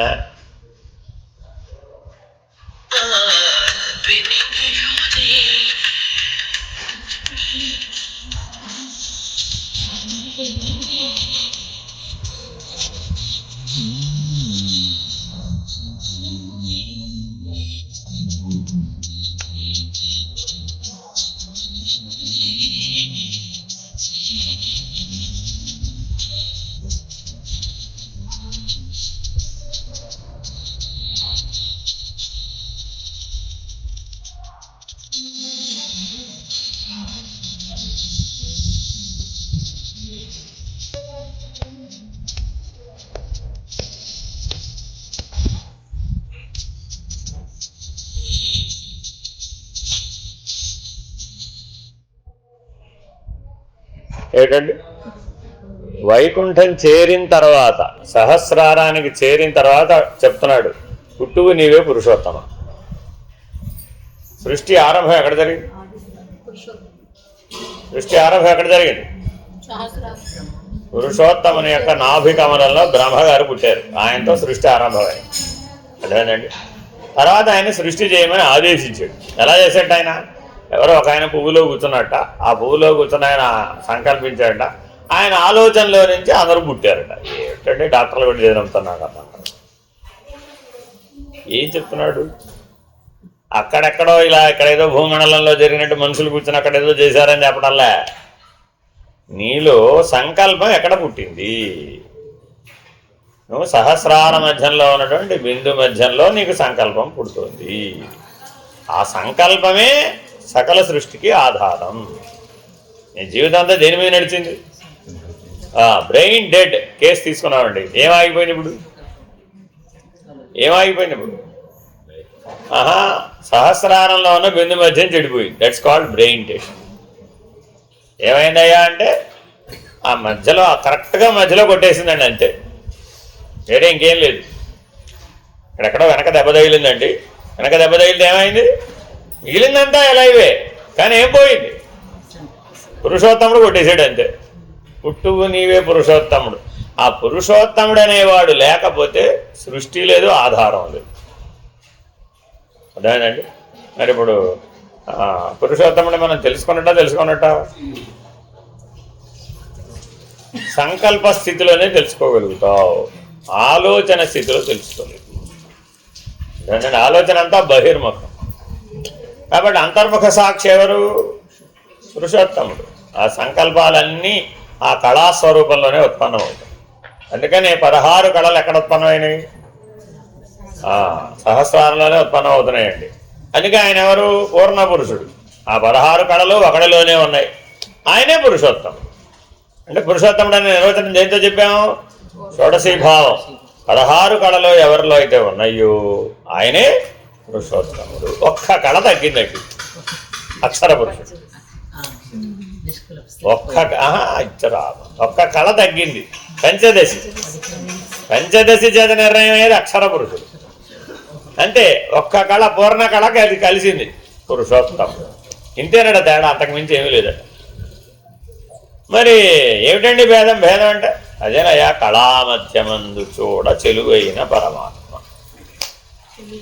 ఏంటండి? వైకుంఠం చేరిన తర్వాత, సహస్రారానికి చేరిన తర్వాత చెప్తున్నాడు, పుట్టువు నీవే పురుషోత్తమ. సృష్టి ఆరంభం ఎక్కడ జరిగింది? సృష్టి ఆరంభం ఎక్కడ జరిగింది? పురుషోత్తముని యొక్క నాభి కమలంలో బ్రహ్మగారు పుట్టారు, ఆయనతో సృష్టి ఆరంభమైంది. అదేనండి. తర్వాత ఆయన సృష్టి చేయమని ఆదేశించాడు. ఎలా చేశాడు ఆయన? ఎవరో ఒక ఆయన పువ్వులో కూర్చున్నట్ట, ఆ పువ్వులో కూర్చున్న ఆయన సంకల్పించాడట, ఆయన ఆలోచనలో నుంచి అందరూ పుట్టారట. ఏంటంటే డాక్టర్లు కూడా చేరుతున్నాడు అన్నమాట. ఏం చెప్తున్నాడు? అక్కడెక్కడో ఇలా ఇక్కడేదో భూమండలంలో జరిగినట్టు మనుషులు కూర్చుని అక్కడేదో చేశారని చెప్పడంలే. నీలో సంకల్పం ఎక్కడ పుట్టింది? నువ్వు సహస్రార మధ్యంలో ఉన్నటువంటి బిందు మధ్యంలో నీకు సంకల్పం పుడుతుంది. ఆ సంకల్పమే సకల సృష్టికి ఆధారం. నీ జీవితం అంతా దేని మీద నడిచింది? బ్రెయిన్ డెడ్ కేసు తీసుకున్నామండి. ఏమాగిపోయింది ఇప్పుడు? ఏమాగిపోయింది ఇప్పుడు? సహస్రారంలో ఉన్న బిందు మధ్యం చెడిపోయింది. That's called brain dead. ఏమైందయ్యా అంటే ఆ మధ్యలో కరెక్ట్గా మధ్యలో కొట్టేసిందండి, అంతే. వేరే ఇంకేం లేదు. ఇక్కడెక్కడో వెనక దెబ్బ తగిలిందండి. వెనక దెబ్బ తగిలితే ఏమైంది? మిగిలిందంతా ఎలా ఇవే, కానీ ఏం పోయింది? పురుషోత్తముడు కొట్టేసాడు, అంతే. పుట్టువు నీవే పురుషోత్తముడు. ఆ పురుషోత్తముడు అనేవాడు లేకపోతే సృష్టి లేదు, ఆధారం లేదు. అదేనండి. మరి ఇప్పుడు పురుషోత్తముడు మనం తెలుసుకున్నట్ట సంకల్ప స్థితిలోనే తెలుసుకోగలుగుతావు, ఆలోచన స్థితిలో తెలుసుకోలేదు. అదేనండి. ఆలోచన అంతా బహిర్ముఖం. కాబట్టి అంతర్ముఖ సాక్షి ఎవరు? పురుషోత్తముడు. ఆ సంకల్పాలన్నీ ఆ కళాస్వరూపంలోనే ఉత్పన్నమవుతాయి. అందుకని 16 కళలు ఎక్కడ ఉత్పన్నమైనవి? సహస్రారంలోనే ఉత్పన్నమవుతున్నాయండి. అందుకే ఆయన ఎవరు? పూర్ణ పురుషుడు. ఆ 16 కళలు ఒకడిలోనే ఉన్నాయి. ఆయనే పురుషోత్తముడు. అంటే పురుషోత్తముడు అనే నిర్వచనం దేంతో చెప్పాము? షోడశీభావం. 16 కళలు ఎవరిలో అయితే ఉన్నాయో ఆయనే పురుషోత్తముడు. ఒక్క కళ తగ్గిందండి, అక్షర పురుషుడు. ఒక్క కళ తగ్గింది, పంచదశి చేత నిర్ణయం అయ్యేది అక్షర పురుషుడు. అంటే ఒక్క కళ, పూర్ణ కళ కలిసింది పురుషోత్తముడు. ఇంతేనట తేడా, అంతకుమించి ఏమీ లేదట. మరి ఏమిటండి భేదం అంటే అదేనయ్యా, కళామధ్యమందు చూడ చెలువైన పరమాత్మ.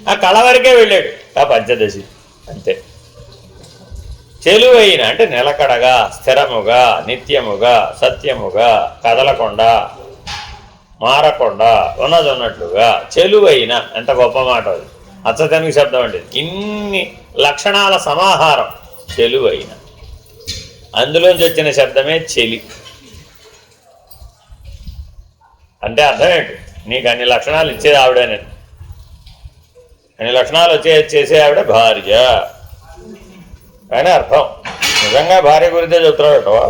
ఆ కళ వరకే వెళ్ళాడు ఆ పంచదశి అంతే. చెలువైన అంటే నిలకడగా, స్థిరముగా, నిత్యముగా, సత్యముగా, కదలకుండా, మారకుండా, ఉన్నది ఉన్నట్లుగా చెలువైన. ఎంత గొప్ప మాట అది, అచ్చతెనుగు శబ్దం అంటే ఇన్ని లక్షణాల సమాహారం చెలువైన. అందులోంచి వచ్చిన శబ్దమే చెలి. అంటే అర్థం ఏంటి, నీకు అన్ని లక్షణాలు ఇచ్చేది ఆవిడ, నేను అన్ని లక్షణాలు చేసే ఆవిడ భార్య అని అర్థం. నిజంగా భార్య గురించే చెప్తున్నాడటవా?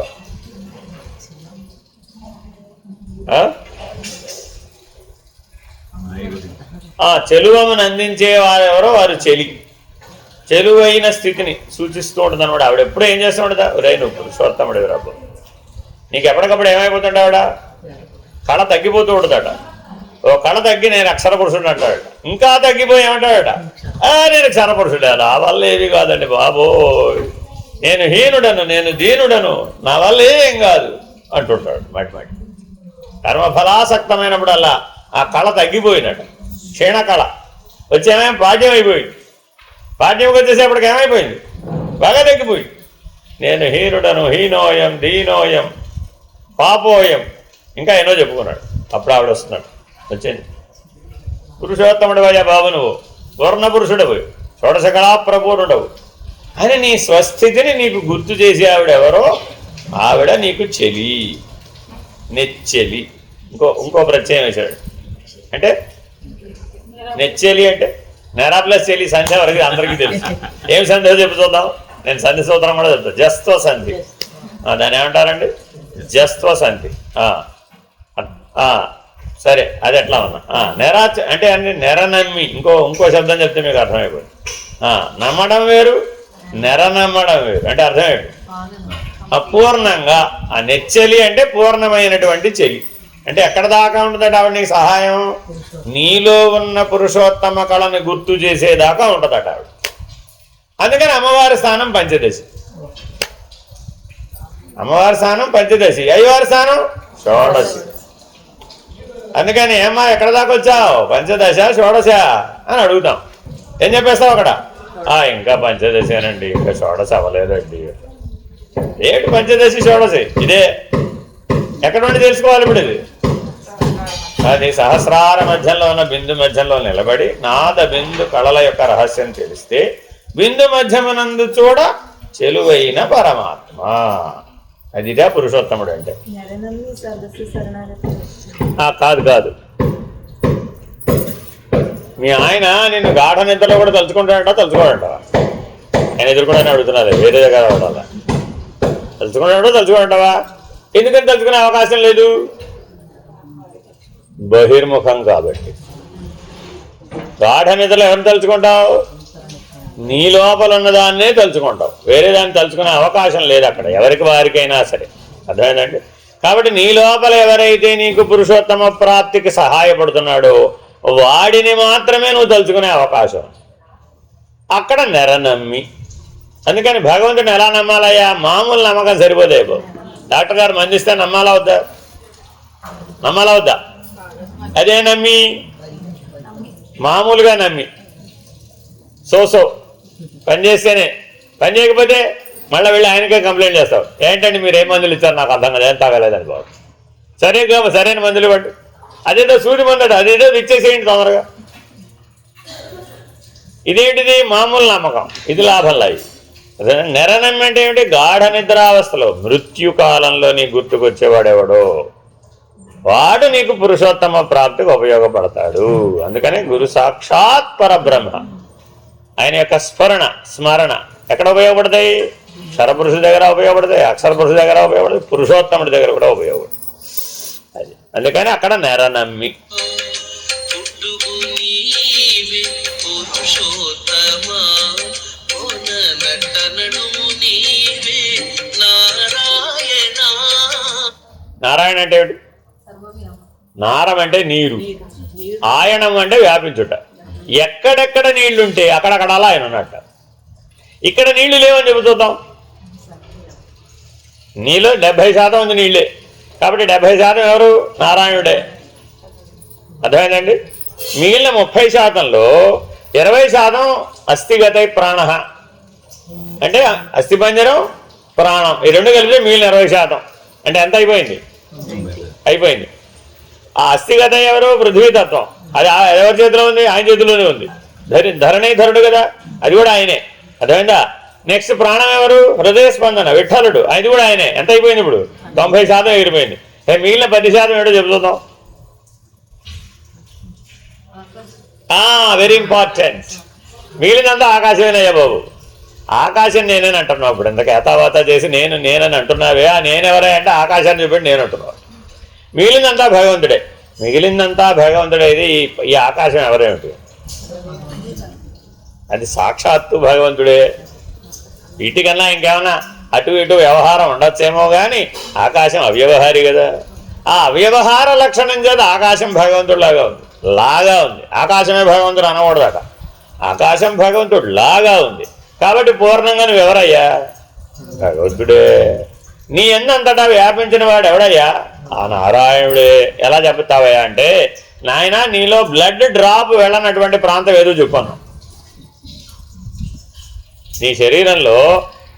చెలువమును అందించే వారెవరో వారు చెలి. చెలువైన స్థితిని సూచిస్తూ ఉంటుంది అనమాట. ఆవిడ ఎప్పుడు ఏం చేస్తూ ఉంటుందా, రే నువ్వు పురుషోత్తముడు రాబు, నీకు ఎప్పటికప్పుడు ఏమైపోతుంటా ఆవిడ కళ తగ్గిపోతూ ఉంటుందట. ఓ కళ తగ్గి నేను అక్షర పురుషుడు అంటాడట, ఇంకా తగ్గిపోయి ఏమంటాడట, నేను క్షర పురుషుడే, నా వల్ల ఏది కాదండి బాబోయ్, నేను హీనుడను, నేను దీనుడను, నా వల్ల ఏం కాదు అంటుంటాడు. మాటి కర్మఫలాసక్తమైనప్పుడల్లా ఆ కళ తగ్గిపోయినట్టు, క్షీణ కళ వచ్చేమేం పాఠ్యం అయిపోయింది. పాఠ్యంకి వచ్చేసేపటికి ఏమైపోయింది, బాగా తగ్గిపోయింది. నేను హీనుడను, హీనోయం, దీనోయం, పాపోయం, ఇంకా ఎన్నో చెప్పుకున్నాడు. అప్పుడు ఆవిడ వస్తున్నాడు, వచ్చింది. పురుషోత్తముడు అయ్యా బాబు, నువ్వు పూర్ణ పురుషుడవు, షోడశ కళాప్రపూర్ణుడవు అని నీ స్వస్థితిని నీకు గుర్తు చేసి ఆవిడెవరో ఆవిడ నీకు చెలి, నెచ్చెలి. ఇంకో ప్రత్యయం వేశాడు. అంటే నెచ్చెలి అంటే నెరా ప్లస్ చెలి సంధ్య వరకు అందరికీ తెలుసు. ఏం సంధ్య చెప్పు చూద్దాం. నేను సంధి సూత్రం కూడా చెప్తాను. జస్త్వ సంధి, దాన్ని ఏమంటారండి, జస్త్వ సంధి. సరే, అది ఎట్లా ఉన్నా నెరా అంటే అన్ని నెర నమ్మి. ఇంకో శబ్దం చెప్తే మీకు అర్థమైపోయింది. నమ్మడం వేరు, నెర నమ్మడం వేరు. అంటే అర్థం ఏంటి, అపూర్ణంగా. ఆ నెచ్చెలి అంటే పూర్ణమైనటువంటి చెలి. అంటే ఎక్కడ దాకా ఉంటుందట ఆవిడ నీకు సహాయం, నీలో ఉన్న పురుషోత్తమ కళని గుర్తు చేసేదాకా ఉంటుందట ఆవిడ. అందుకని అమ్మవారి స్థానం పంచదశి, అమ్మవారి స్థానం పంచదశి, అయ్యవారి స్థానం షోడశి. అందుకని ఏమ్మా ఎక్కడ దాకా వచ్చావు, పంచదశ షోడశ అని అడుగుతాం. ఏం చెప్పేస్తావు అక్కడ, ఇంకా పంచదశేనండి, ఇంకా షోడశ అవ్వలేదండి. ఏమిటి పంచదశి షోడశి, ఇదే. ఎక్కడ నుండి తెలుసుకోవాలి ఇప్పుడు ఇది? అది సహస్రార మధ్యంలో ఉన్న బిందు మధ్యంలో నిలబడి నాద బిందు కళల యొక్క రహస్యం తెలిస్తే బిందు మధ్యమునందు చూడ చెలువైన పరమాత్మ. అదిగా పురుషోత్తముడు అంటే. కాదు, మీ ఆయన నిన్ను గాఢ నిద్రలో కూడా తలుచుకుంటాడంట, తలుచుకోడంటావా? ఆయన ఎదుర్కొంటానే అడుగుతున్నారు, వేరే దగ్గర ఉండాలా? తలుచుకుంటాడో తలుచుకోంటావా? ఎందుకని తలుచుకునే అవకాశం లేదు, బహిర్ముఖం కాబట్టి. గాఢ నిద్రలో ఎవరిని తలుచుకుంటావు, నీ లోపల ఉన్నదాన్నే తలుచుకుంటావు, వేరే దాన్ని తలుచుకునే అవకాశం లేదు అక్కడ, ఎవరికి వారికైనా సరే. అర్థమైందండి? కాబట్టి నీ లోపల ఎవరైతే నీకు పురుషోత్తమ ప్రాప్తికి సహాయపడుతున్నాడో వాడిని మాత్రమే నువ్వు తలుచుకునే అవకాశం. అక్కడ నెర నమ్మి. అందుకని భగవంతుని ఎలా నమ్మాలయ్యా, మామూలు నమ్మకం సరిపోదే. డాక్టర్ గారు మందిస్తే నమ్మాలా వద్దా? నమ్మాలా వద్దా? అదే నమ్మి, మామూలుగా నమ్మి సో పని చేస్తేనే, పని చేయకపోతే మళ్ళీ వెళ్ళి ఆయనకే కంప్లైంట్ చేస్తావు. ఏంటంటే మీరు ఏ మందులు ఇచ్చారు నాకు అర్థం కదా, ఏం తాగలేదని బాబు. సరైన మందులు ఇవ్వండి. అదేదో సూది మందడు, అదేదో ఇచ్చేసేయండి తొందరగా. ఇదేంటిది, మామూలు నమ్మకం. ఇది లాభంలా. ఇది నెరనమ్మి అంటే ఏమిటి, గాఢ నిద్రావస్థలో మృత్యుకాలంలో నీ గుర్తుకొచ్చేవాడెవడో వాడు నీకు పురుషోత్తమ ప్రాప్తికి ఉపయోగపడతాడు. అందుకని గురు సాక్షాత్ పరబ్రహ్మ, ఆయన యొక్క స్మరణ ఎక్కడ ఉపయోగపడతాయి? క్షరపురుషుడి దగ్గర ఉపయోగపడతాయి, అక్షర పురుషుడి దగ్గర ఉపయోగపడతాయి, పురుషోత్తముడి దగ్గర కూడా ఉపయోగపడతాయి. అది అందుకని అక్కడ నెరనమ్మి. నారాయణ అంటే ఏమిటి? నారం అంటే నీరు, ఆయనం అంటే వ్యాపించుట. ఎక్కడెక్కడ నీళ్లుంటే అక్కడక్కడ అలా ఆయన ఉన్నట్ట. ఇక్కడ నీళ్లు లేవని చెబుతాం. నీలో 70% ఉంది నీళ్ళే, కాబట్టి 70% ఎవరు? నారాయణుడే. అర్థమైందండి? మిగిలిన 30%లో 20% అస్థిగతై ప్రాణ, అంటే అస్థిపంజరం ప్రాణం ఈ రెండు కలిపితే మిగిలిన 20%. అంటే ఎంత అయిపోయింది? అయిపోయింది. ఆ అస్థిగత ఎవరు? పృథ్వీతత్వం. అది ఎవరి చేతిలో ఉంది? ఆయన చేతిలోనే ఉంది. ధరణీధరుడు కదా, అది కూడా ఆయనే. అర్థమైందా? నెక్స్ట్ ప్రాణం ఎవరు? హృదయ స్పందన విఠలుడు, అది కూడా ఆయనే. ఎంత అయిపోయింది ఇప్పుడు? 90% ఎగిరిపోయింది. మిగిలిన 10% ఏంటో చెబుతున్నాం. Very important. మిగిలినంతా ఆకాశమేనయ్యా బాబు. ఆకాశం నేనేని అంటున్నావు. ఇప్పుడు ఇంత కేతావాత చేసి నేనని అంటున్నావే, ఆ నేనెవరే అంటే ఆకాశాన్ని చూపెట్టి నేను అంటున్నావు. మిగిలిందంతా భగవంతుడే. మిగిలిందంతా భగవంతుడే. ఇది ఈ ఆకాశం ఎవరేమిటి? అది సాక్షాత్తు భగవంతుడే. వీటికన్నా ఇంకేమన్నా అటు ఇటు వ్యవహారం ఉండొచ్చేమో కానీ ఆకాశం అవ్యవహారి కదా. ఆ అవ్యవహార లక్షణం చేత ఆకాశం భగవంతుడు లాగా ఉంది. ఆకాశమే భగవంతుడు అనకూడదట. ఆకాశం భగవంతుడు లాగా ఉంది కాబట్టి పూర్ణంగా నువ్వు ఎవరయ్యా? భగవంతుడే. నీ ఎందంతటా వ్యాపించిన వాడు ఎవడయ్యా? ఆ నారాయణుడే. ఎలా చెప్తావయ్యా అంటే, నాయన నీలో బ్లడ్ డ్రాప్ వెళ్ళనటువంటి ప్రాంతం ఏదో చెప్పాను. నీ శరీరంలో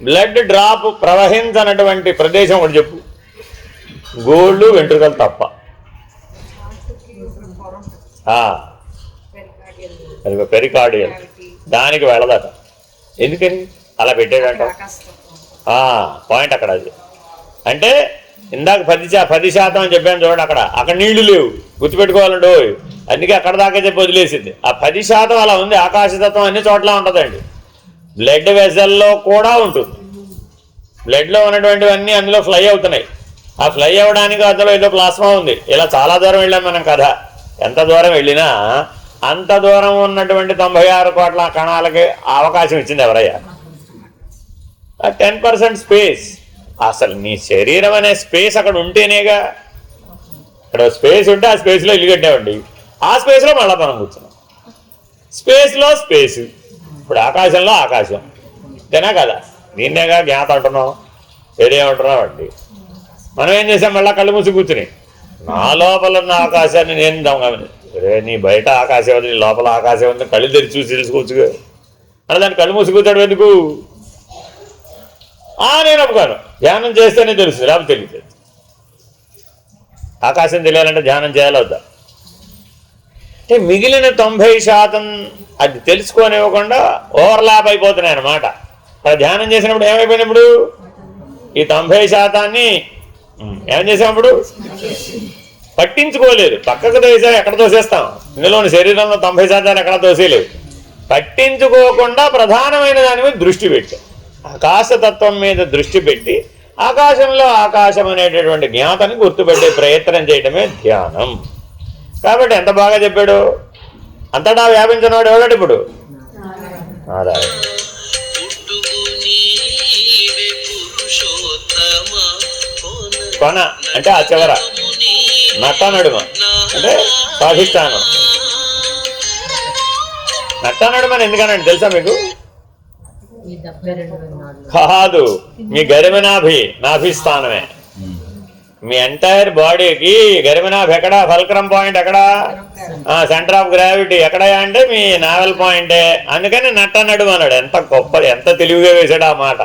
బ్లడ్ డ్రాప్ ప్రవహించనటువంటి ప్రదేశం ఒకటి చెప్పు. గోళ్ళు వెంట్రుకలు తప్ప. అది పెరికార్డియల్. దానికి వెళ్ళదట. ఎందుకని అలా పెట్టాడంట? పాయింట్ అక్కడ. అది అంటే ఇందాక 10% అని చెప్పాను చూడండి. అక్కడ నీళ్లు లేవు, గుర్తుపెట్టుకోవాలండి. అందుకే అక్కడ దాకా చెప్పి వదిలేసింది. ఆ 10% అలా ఉంది. ఆకాశతత్వం అన్ని చోట్ల ఉంటుందండి. బ్లడ్ వెజల్లో కూడా ఉంటుంది. బ్లడ్లో ఉన్నటువంటివన్నీ అందులో ఫ్లై అవుతున్నాయి. ఆ ఫ్లై అవ్వడానికి అందులో ఏదో ప్లాస్మా ఉంది. ఇలా చాలా దూరం వెళ్ళాం మనం కదా. ఎంత దూరం వెళ్ళినా అంత దూరం ఉన్నటువంటి 96 కోట్ల కణాలకి అవకాశం ఇచ్చింది ఎవరయ్యా? 10% స్పేస్. అసలు నీ శరీరం అనే స్పేస్ అక్కడ ఉంటేనేగా. అక్కడ స్పేస్ ఉంటే ఆ స్పేస్లో ఇల్లు కట్టామండి. ఆ స్పేస్లో మళ్ళీ మనం కూర్చున్నాం. స్పేస్లో స్పేస్. ఇప్పుడు ఆకాశంలో ఆకాశం. అంతేనా కదా? దీన్నేగా జ్ఞాత అంటున్నాం. వేరేమంటున్నాం అండి. మనం ఏం చేసాం? మళ్ళీ కళ్ళు మూసి కూర్చుని నా లోపల ఉన్న ఆకాశాన్ని నేను దమ్గాని, నీ బయట ఆకాశం ఉంది, నీ లోపల ఆకాశం ఉంది, కళ్ళు తెరిచి చూసి తెలుసుకోవచ్చుగా. అని దాన్ని కళ్ళు మూసి కూర్చోడు ఎందుకు? నేను ఒప్పుకోను. ధ్యానం చేస్తేనే తెలుస్తుంది, లేకపోతే తెలియదు. ఆకాశం తెలియాలంటే ధ్యానం చేయాలవుతా. అంటే మిగిలిన 90% అది తెలుసుకోనివ్వకుండా ఓవర్లాప్ అయిపోతున్నాయి అన్నమాట. అక్కడ ధ్యానం చేసినప్పుడు ఏమైపోయినప్పుడు ఈ 90% ఏం చేసామప్పుడు పట్టించుకోలేదు. పక్కకు తోసా ఎక్కడ తోసేస్తాం? ఇందులోని శరీరంలో 90% ఎక్కడ తోసేయలేదు. పట్టించుకోకుండా ప్రధానమైన దాని మీద దృష్టి పెట్టాం. ఆకాశతత్వం మీద దృష్టి పెట్టి ఆకాశంలో ఆకాశం అనేటటువంటి జ్ఞాతని గుర్తుపెట్టే ప్రయత్నం చేయడమే ధ్యానం. కాబట్టి ఎంత బాగా చెప్పాడు. అంతటా వ్యాపించినవాడు ఎవడాడు ఇప్పుడు? నారాయణ. కొన అంటే ఆ చివర, నట్ట నడుమ అంటే స్వాధిష్టానం. నట్ట నడుమని ఎందుకనండి తెలుసా మీకు? కాదు, మీ నాభి స్థానమే. మీ ఎంటైర్ బాడీకి గరిమనాభి ఎక్కడ? ఫల్క్రమ్ పాయింట్ ఎక్కడ? సెంటర్ ఆఫ్ గ్రావిటీ ఎక్కడ అంటే మీ నావెల్ పాయింటే. అందుకని నట్ట నడుము అన్నాడు. ఎంత గొప్ప, ఎంత తెలివిగా వేసాడు ఆ మాట.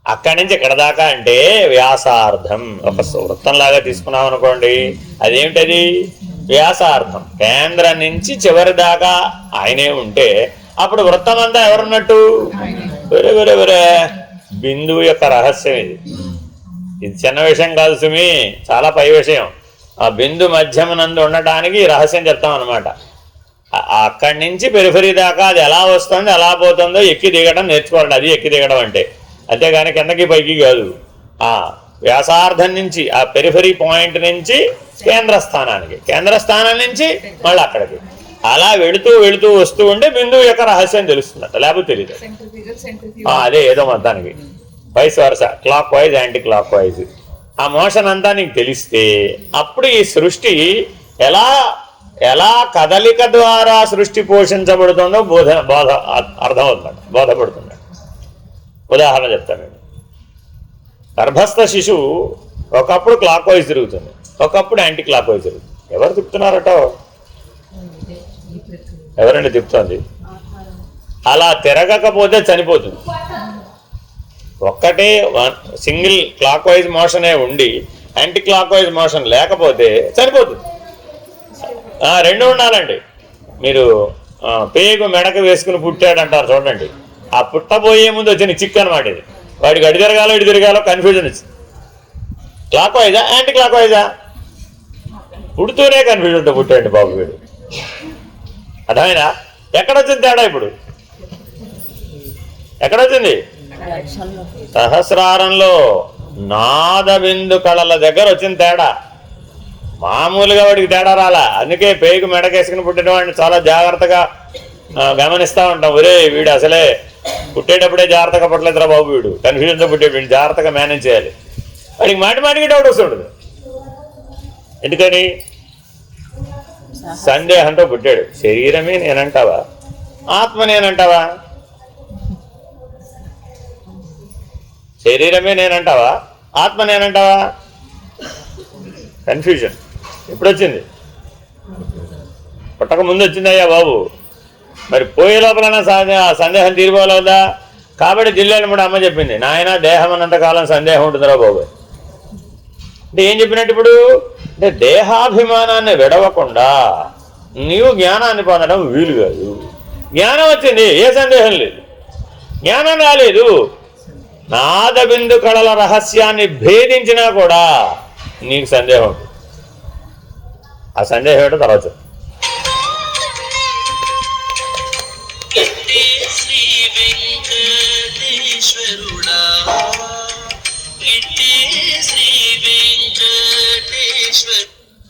అక్కడి నుంచి ఇక్కడ దాకా అంటే వ్యాసార్థం. ఒక వృత్తంలాగా తీసుకున్నాం అనుకోండి, అదేమిటది? వ్యాసార్థం. కేంద్రం నుంచి చివరి దాకా ఆయనే ఉంటే అప్పుడు వృత్తం అంతా ఎవరున్నట్టు? వేరే బిందువు యొక్క రహస్యం ఇది. ఇది చిన్న విషయం కాదు సుమి, చాలా పై విషయం. ఆ బిందు మధ్యమనందు ఉండటానికి రహస్యం చెప్తాం అనమాట. అక్కడి నుంచి పెరిఫరీ దాకా అది ఎలా వస్తుందో ఎలా పోతుందో ఎక్కి దిగడం నేర్చుకోవాలి. అది ఎక్కి దిగడం అంటే. అంతేగాని కిందకి పైకి కాదు. ఆ వ్యాసార్థం నుంచి, ఆ పెరిఫరీ పాయింట్ నుంచి కేంద్రస్థానానికి, కేంద్రస్థానం నుంచి మళ్ళీ అక్కడికి అలా వెళుతూ వస్తూ ఉంటే బిందువు యొక్క రహస్యం తెలుస్తుందట, లేకపోతే తెలియదు. అదే ఏదో మొత్తానికి వైస్ వరుస, clock wise anti clock wise ఆ మోషన్ అంతా నీకు తెలిస్తే అప్పుడు ఈ సృష్టి ఎలా కదలిక ద్వారా సృష్టి పోషించబడుతుందో అర్థమవుతుంది, బోధపడుతుంది. ఉదాహరణ చెప్తాను. గర్భస్థ శిశువు ఒకప్పుడు క్లాక్ వైజ్ తిరుగుతుంది, ఒకప్పుడు యాంటీ క్లాక్ వైజ్ తిరుగుతుంది. ఎవరు తిప్పుతున్నారట? ఎవరండి తిప్పుతోంది? అలా తిరగకపోతే చనిపోతుంది. ఒక్కటే సింగిల్ క్లాక్ వైజ్ మోషనే ఉండి యాంటీ క్లాక్ వైజ్ మోషన్ లేకపోతే చనిపోతుంది. రెండు ఉండాలండి. మీరు పేగు మెడకు వేసుకుని పుట్టాడంటారు చూడండి, ఆ పుట్టబోయే ముందు వచ్చిన చిక్ అనమాట ఇది. వాడికి అడి తిరగాలో ఇటు తిరగాలో కన్ఫ్యూజన్ వచ్చింది. క్లాక్ వైజా యాంటీ క్లాక్ వైజా? పుడుతూనే కన్ఫ్యూజన్ ఉంటే పుట్టాడు బాబు వీడు. అర్థమైనా? ఎక్కడొచ్చింది తేడా? ఇప్పుడు ఎక్కడొచ్చింది? సహస్రారంలో నాదబిందు కళల దగ్గర వచ్చిన తేడా. మామూలుగా వాడికి తేడా రాలా. అందుకే పేగు మెడకేసుకుని పుట్టిన వాడిని చాలా జాగ్రత్తగా గమనిస్తూ ఉంటాం. ఒరే వీడు అసలే పుట్టేటప్పుడే జాగ్రత్తగా పుట్టలేదురా బాబు, వీడు కన్ఫ్యూజన్తో పుట్టే వీడిని జాగ్రత్తగా మేనేజ్ చేయాలి. వాడికి మాటికి డౌట్ వస్తుంటుంది. ఎందుకని? సందేహంతో పుట్టాడు. శరీరమే నేనంటావా, ఆత్మ నేనంటావా? శరీరమే నేనంటావా, ఆత్మ నేనంటావా? కన్ఫ్యూజన్ ఎప్పుడు వచ్చింది? పుట్టక ముందు వచ్చిందయ్యా బాబు. మరి పోయే లోపలన్నా సందేహం తీరిపోలేదా? కాబట్టి జిల్లాలో అమ్మ చెప్పింది, నాయన దేహం అన్నంతకాలం సందేహం ఉంటుందిరా బాబు. అంటే ఏం చెప్పినట్టు ఇప్పుడు? అంటే దేహాభిమానాన్ని విడవకుండా నీవు జ్ఞానాన్ని పొందడం వీలు కాదు. జ్ఞానం వచ్చింది, ఏ సందేహం లేదు. జ్ఞానం రాలేదు. నాదబిందు కళల రహస్యాన్ని భేదించినా కూడా నీకు సందేహం ఉంటుంది. ఆ సందేహం ఏంటో తర్వాత.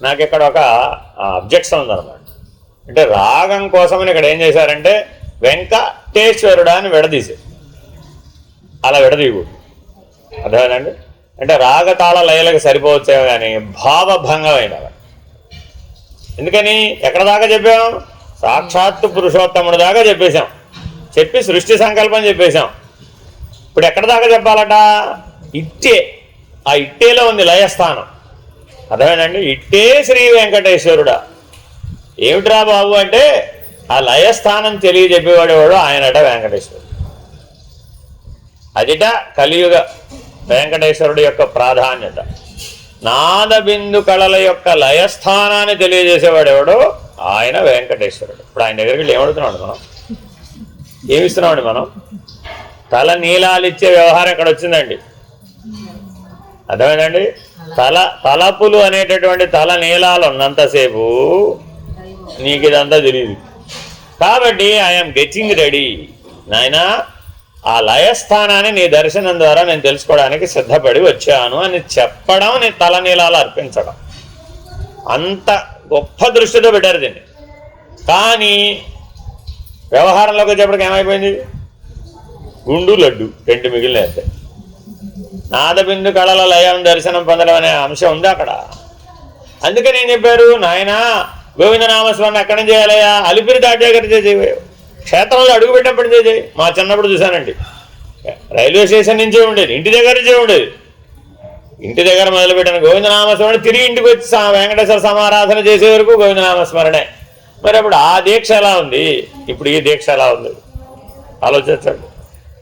నాకు ఇక్కడ ఒక అబ్జెక్షన్ ఉందన్నమాట. అంటే రాగం కోసమని ఇక్కడ ఏం చేశారంటే వెంకటేశ్వరుడా అని విడదీశారు. అలా విడదీయకూడదు. అర్థమేనండి? అంటే రాగతాళ లయలకు సరిపోవచ్చేమో కానీ భావభంగమైన. ఎందుకని? ఎక్కడ దాకా చెప్పాం? సాక్షాత్తు పురుషోత్తముడి దాకా చెప్పేశాం. చెప్పి సృష్టి సంకల్పం చెప్పేశాం. ఇప్పుడు ఎక్కడ దాకా చెప్పాలట? ఇట్టే. ఆ ఇట్టేలో ఉంది లయస్థానం. అర్థమేనండి? ఇట్టే శ్రీ వెంకటేశ్వరుడా. ఏమిట్రా బాబు అంటే ఆ లయస్థానం తెలియజెప్పేవాడేవాడు ఆయనట వెంకటేశ్వరుడు. అదిట కలియుగ వెంకటేశ్వరుడు యొక్క ప్రాధాన్యత. నాదబిందు కళల యొక్క లయస్థానాన్ని తెలియజేసేవాడేవాడు ఆయన వెంకటేశ్వరుడు. ఇప్పుడు ఆయన దగ్గరికి వెళ్ళి ఏమడుగుతున్నాడు మనం? ఏమిస్తున్నామండి మనం? తల నీలాలు ఇచ్చే వ్యవహారం ఇక్కడ వచ్చిందండి. అర్థమైందండి? తలపులు అనేటటువంటి తల నీలాలు ఉన్నంతసేపు నీకు ఇదంతా తెలియదు. కాబట్టి ఐఎమ్ గెటింగ్ రెడీ నాయనా, ఆ లయస్థానాన్ని నీ దర్శనం ద్వారా నేను తెలుసుకోవడానికి సిద్ధపడి వచ్చాను అని చెప్పడం, నీ తల నీలాలు అర్పించడం. అంత గొప్ప దృష్టితో పెట్టారు దీన్ని. కానీ వ్యవహారంలోకి వచ్చేప్పటికి ఏమైపోయింది? గుండు లడ్డు రెండు మిగిలిన. నాదబిందు కళల లయం దర్శనం పొందడం అనే అంశం ఉంది అక్కడ. అందుకని ఏం చెప్పారు? నాయన గోవిందనామస్మరణ ఎక్కడ చేయాలయ్యా? అలిపిరి దాటాక చేసేవి, క్షేత్రంలో అడుగు పెట్టినప్పుడు చేసేవి. మా చిన్నప్పుడు చూశానండి, రైల్వే స్టేషన్ నుంచే ఉండేది, ఇంటి దగ్గర నుంచే ఉండేది. ఇంటి దగ్గర మొదలుపెట్టిన గోవిందనామస్మరణ తిరిగి ఇంటికి వచ్చి వెంకటేశ్వర సమారాధన చేసే వరకు గోవిందనామస్మరణే. మరి అప్పుడు ఆ దీక్ష ఎలా ఉంది, ఇప్పుడు ఈ దీక్ష ఎలా ఉంది ఆలోచించండి.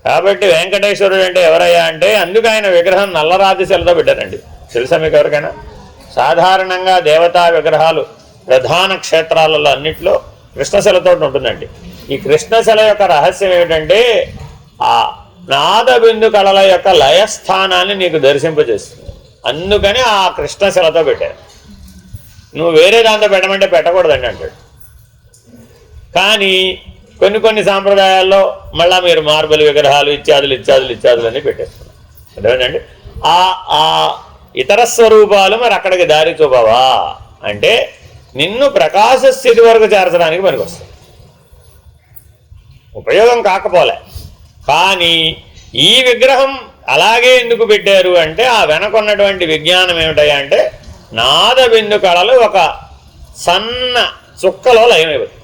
కాబట్టి వెంకటేశ్వరుడు అంటే ఎవరయ్యా అంటే, అందుకు ఆయన విగ్రహం నల్లరాతి శిలతో పెట్టారండి. తెలుసా మీకు ఎవరికైనా? సాధారణంగా దేవతా విగ్రహాలు ప్రధాన క్షేత్రాలలో అన్నింటిలో కృష్ణశిలతో ఉంటుందండి. ఈ కృష్ణశిల యొక్క రహస్యం ఏమిటంటే ఆ నాదబిందు కళల యొక్క లయస్థానాన్ని నీకు దర్శింపజేస్తుంది. అందుకని ఆ కృష్ణశిలతో పెట్టారు. నువ్వు వేరే దాంతో పెట్టమంటే పెట్టకూడదండి అంటాడు. కానీ కొన్ని సాంప్రదాయాల్లో మళ్ళీ మీరు మార్బల్ విగ్రహాలు ఇత్యాదులు అన్నీ పెట్టేస్తున్నారు. అదేనండి, ఆ ఇతర స్వరూపాలు మరి అక్కడికి దారి చూపవా అంటే నిన్ను ప్రకాశ స్థితి వరకు చేర్చడానికి పనికొస్తాయి. ఉపయోగం కాకపోలే. కానీ ఈ విగ్రహం అలాగే ఎందుకు పెట్టారు అంటే ఆ వెనకున్నటువంటి విజ్ఞానం ఏమిటయ్యా అంటే నాదబిందు కళలు ఒక సన్న చుక్కలో లయమైపోతుంది.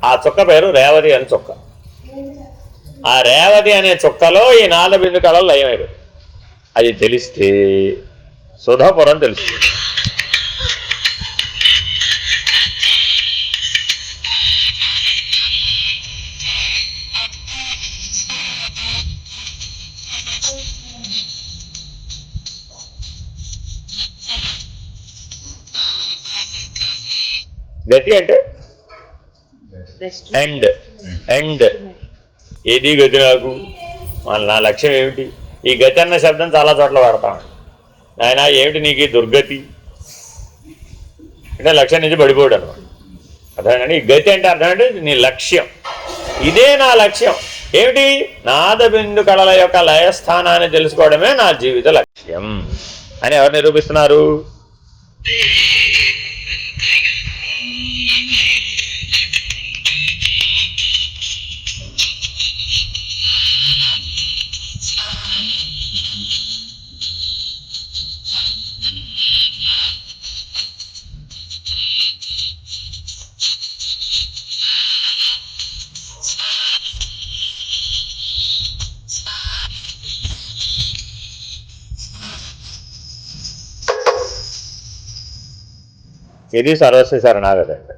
ఆ చుక్క పేరు రేవతి అని చుక్క. ఆ రేవతి అనే చుక్కలో ఈ నాదబిందు కళలు లయమైపోతుంది. అది తెలిస్తే సుధాపురం తెలుస్తుంది. గతి అంటే ఎండ్ ఎండ్. ఏది గతి నాకు, నా లక్ష్యం ఏమిటి? ఈ గతి అన్న శబ్దం చాలా చోట్ల వాడతాం. నాయన ఏమిటి నీకు ఈ దుర్గతి అంటే లక్ష్యం నుంచి పడిపోవడం అనమాట. అర్థమేనండి. ఈ గతి అంటే అర్థం అంటే నీ లక్ష్యం. ఇదే నా లక్ష్యం. ఏమిటి? నాదబిందు కళల యొక్క లయస్థానాన్ని తెలుసుకోవడమే నా జీవిత లక్ష్యం అని ఎవరు నిరూపిస్తున్నారు? ఇది సర్వస్వ శరణాగతి అంటే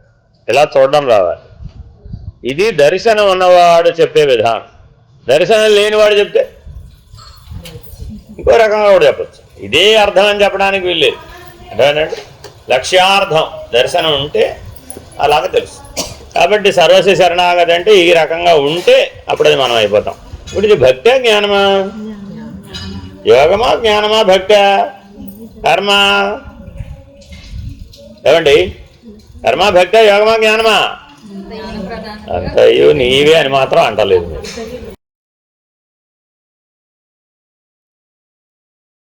ఇలా చూడడం రావాలి. ఇది దర్శనం ఉన్నవాడు చెప్పే విధానం. దర్శనం లేనివాడు చెప్తే ఇంకో రకంగా కూడా చెప్పచ్చు. ఇదే అర్థం అని చెప్పడానికి వీల్లేదు. అర్థమేనండి. లక్ష్యార్థం దర్శనం ఉంటే అలాగ తెలుసు. కాబట్టి సర్వస్వ శరణాగతి అంటే ఈ రకంగా ఉంటే అప్పుడు అది మనం అయిపోతాం. ఇప్పుడు ఇది భక్తే జ్ఞానమా? యోగమా జ్ఞానమా? భక్తా కర్మ? ఏమండి? కర్మ భక్త యోగమా జ్ఞానమా? అంతయు నీవే అని మాత్రం అంటలేదు మీరు.